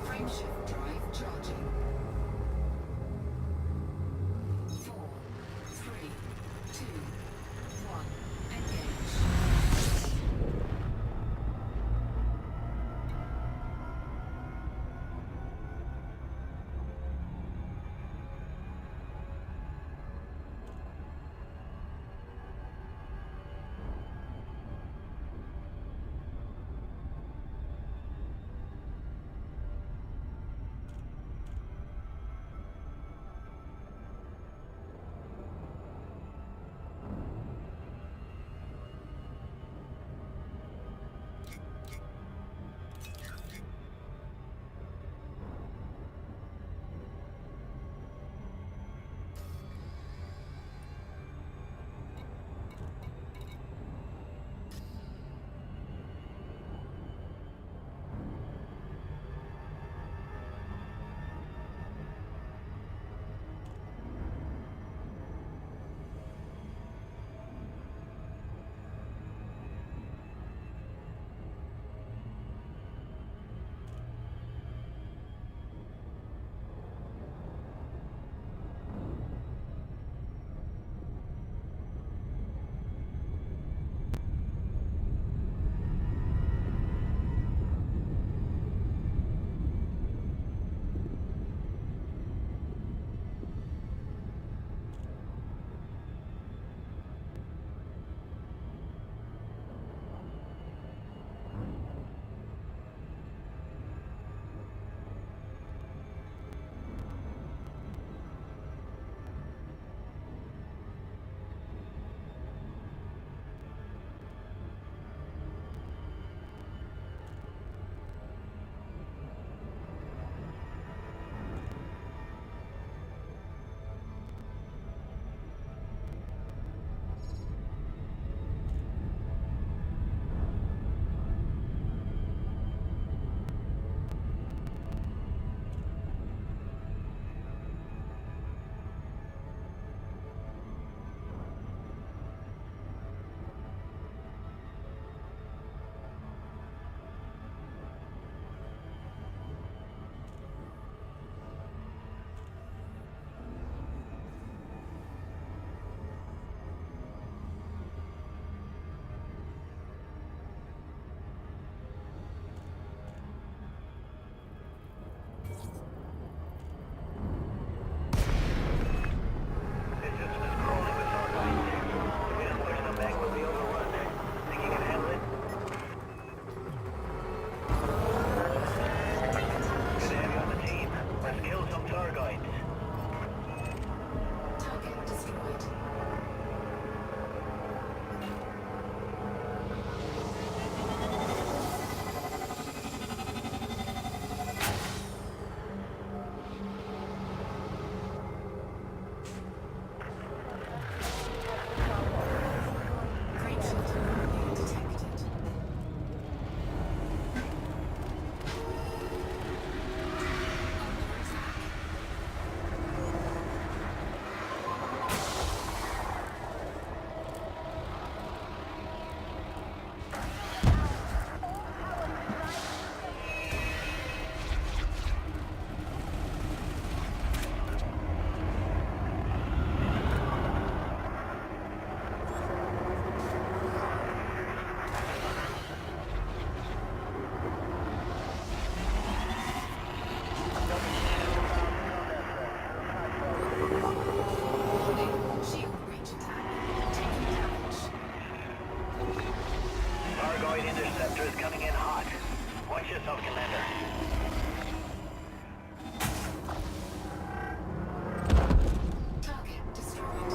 Frameshift drive charging. 4, 3, 2, 1, engage. Asteroid interceptor is coming in hot. Watch yourself, Commander. Target destroyed.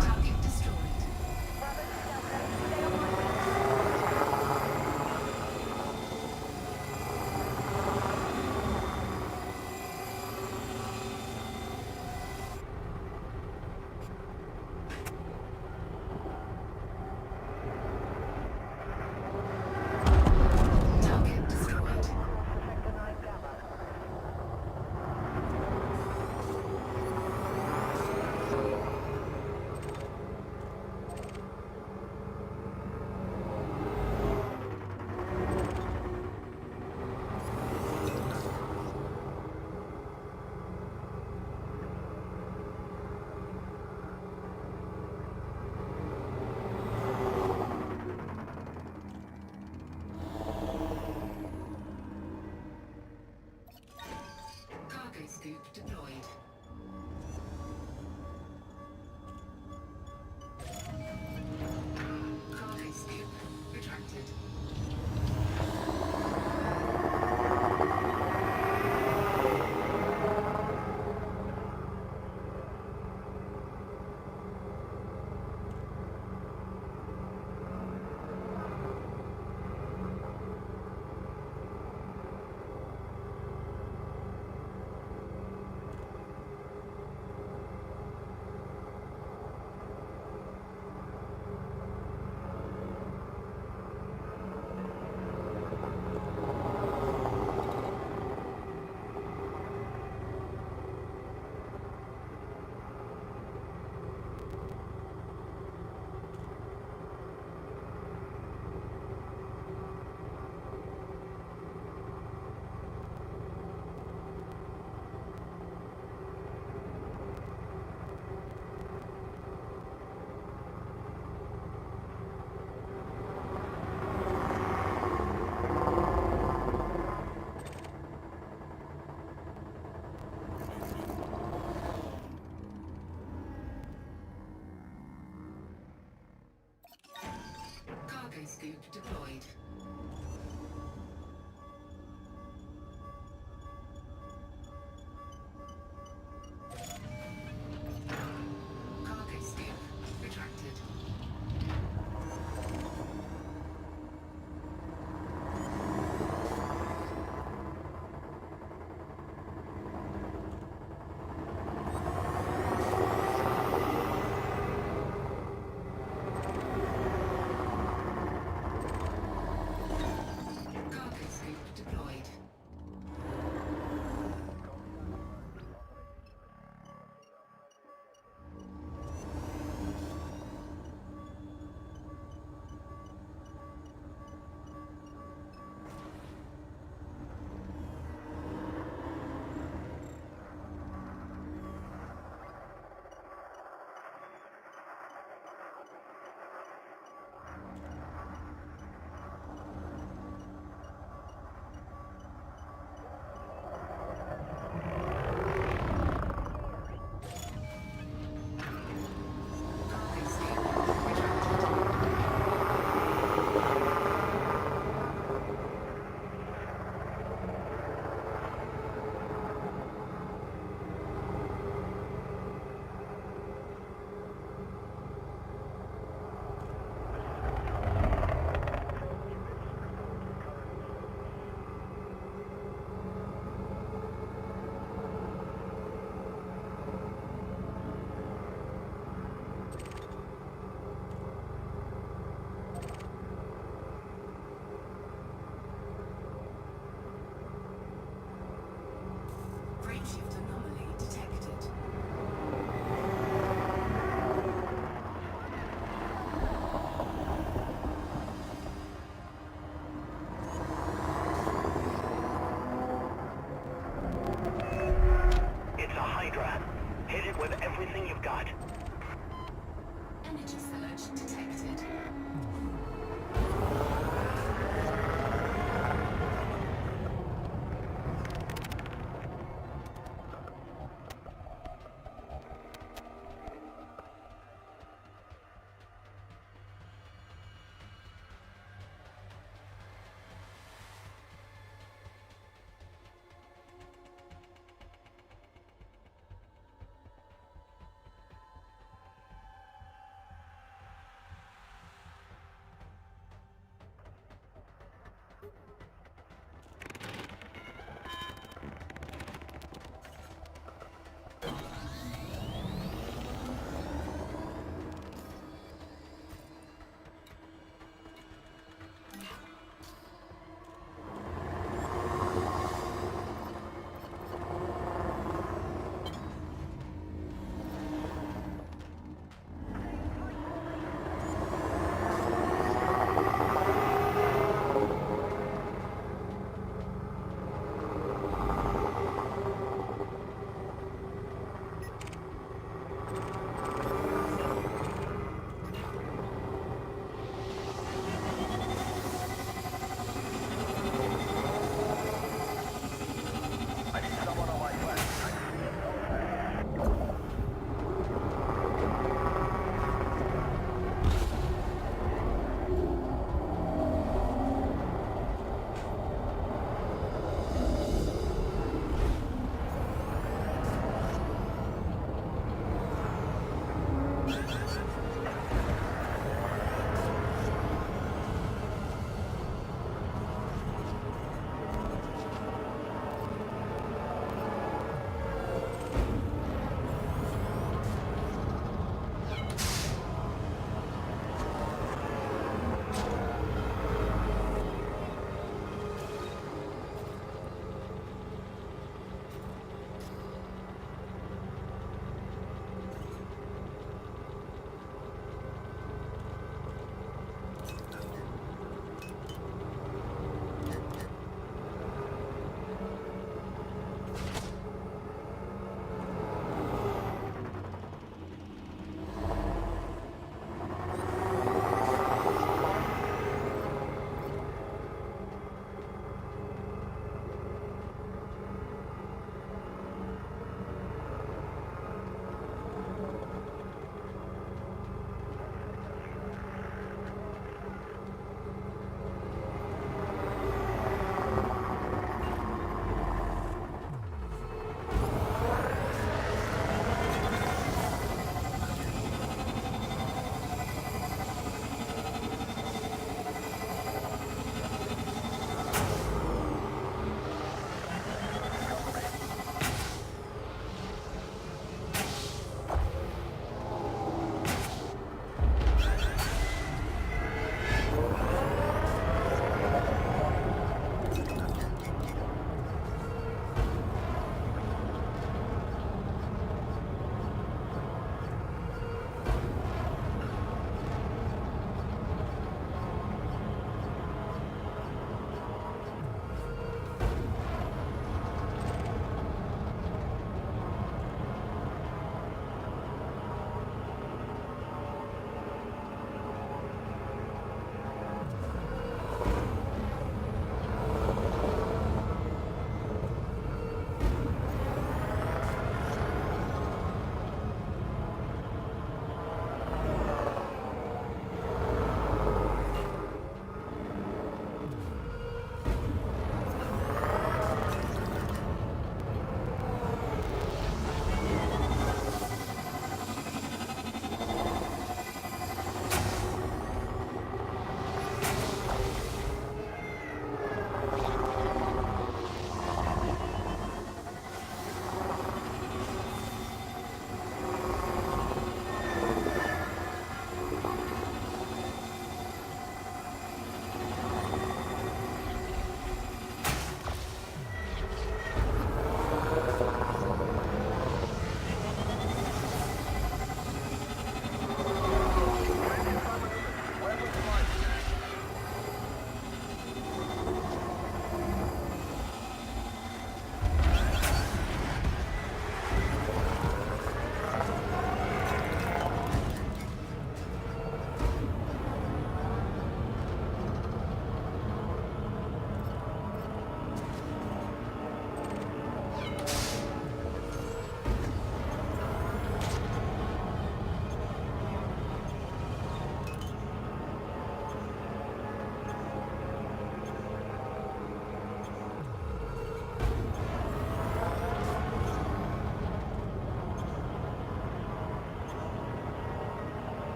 Target destroyed. Target destroyed. Cargo scoop deployed. Cargo scoop retracted. Cargo scoop deployed. Cargo scoop retracted.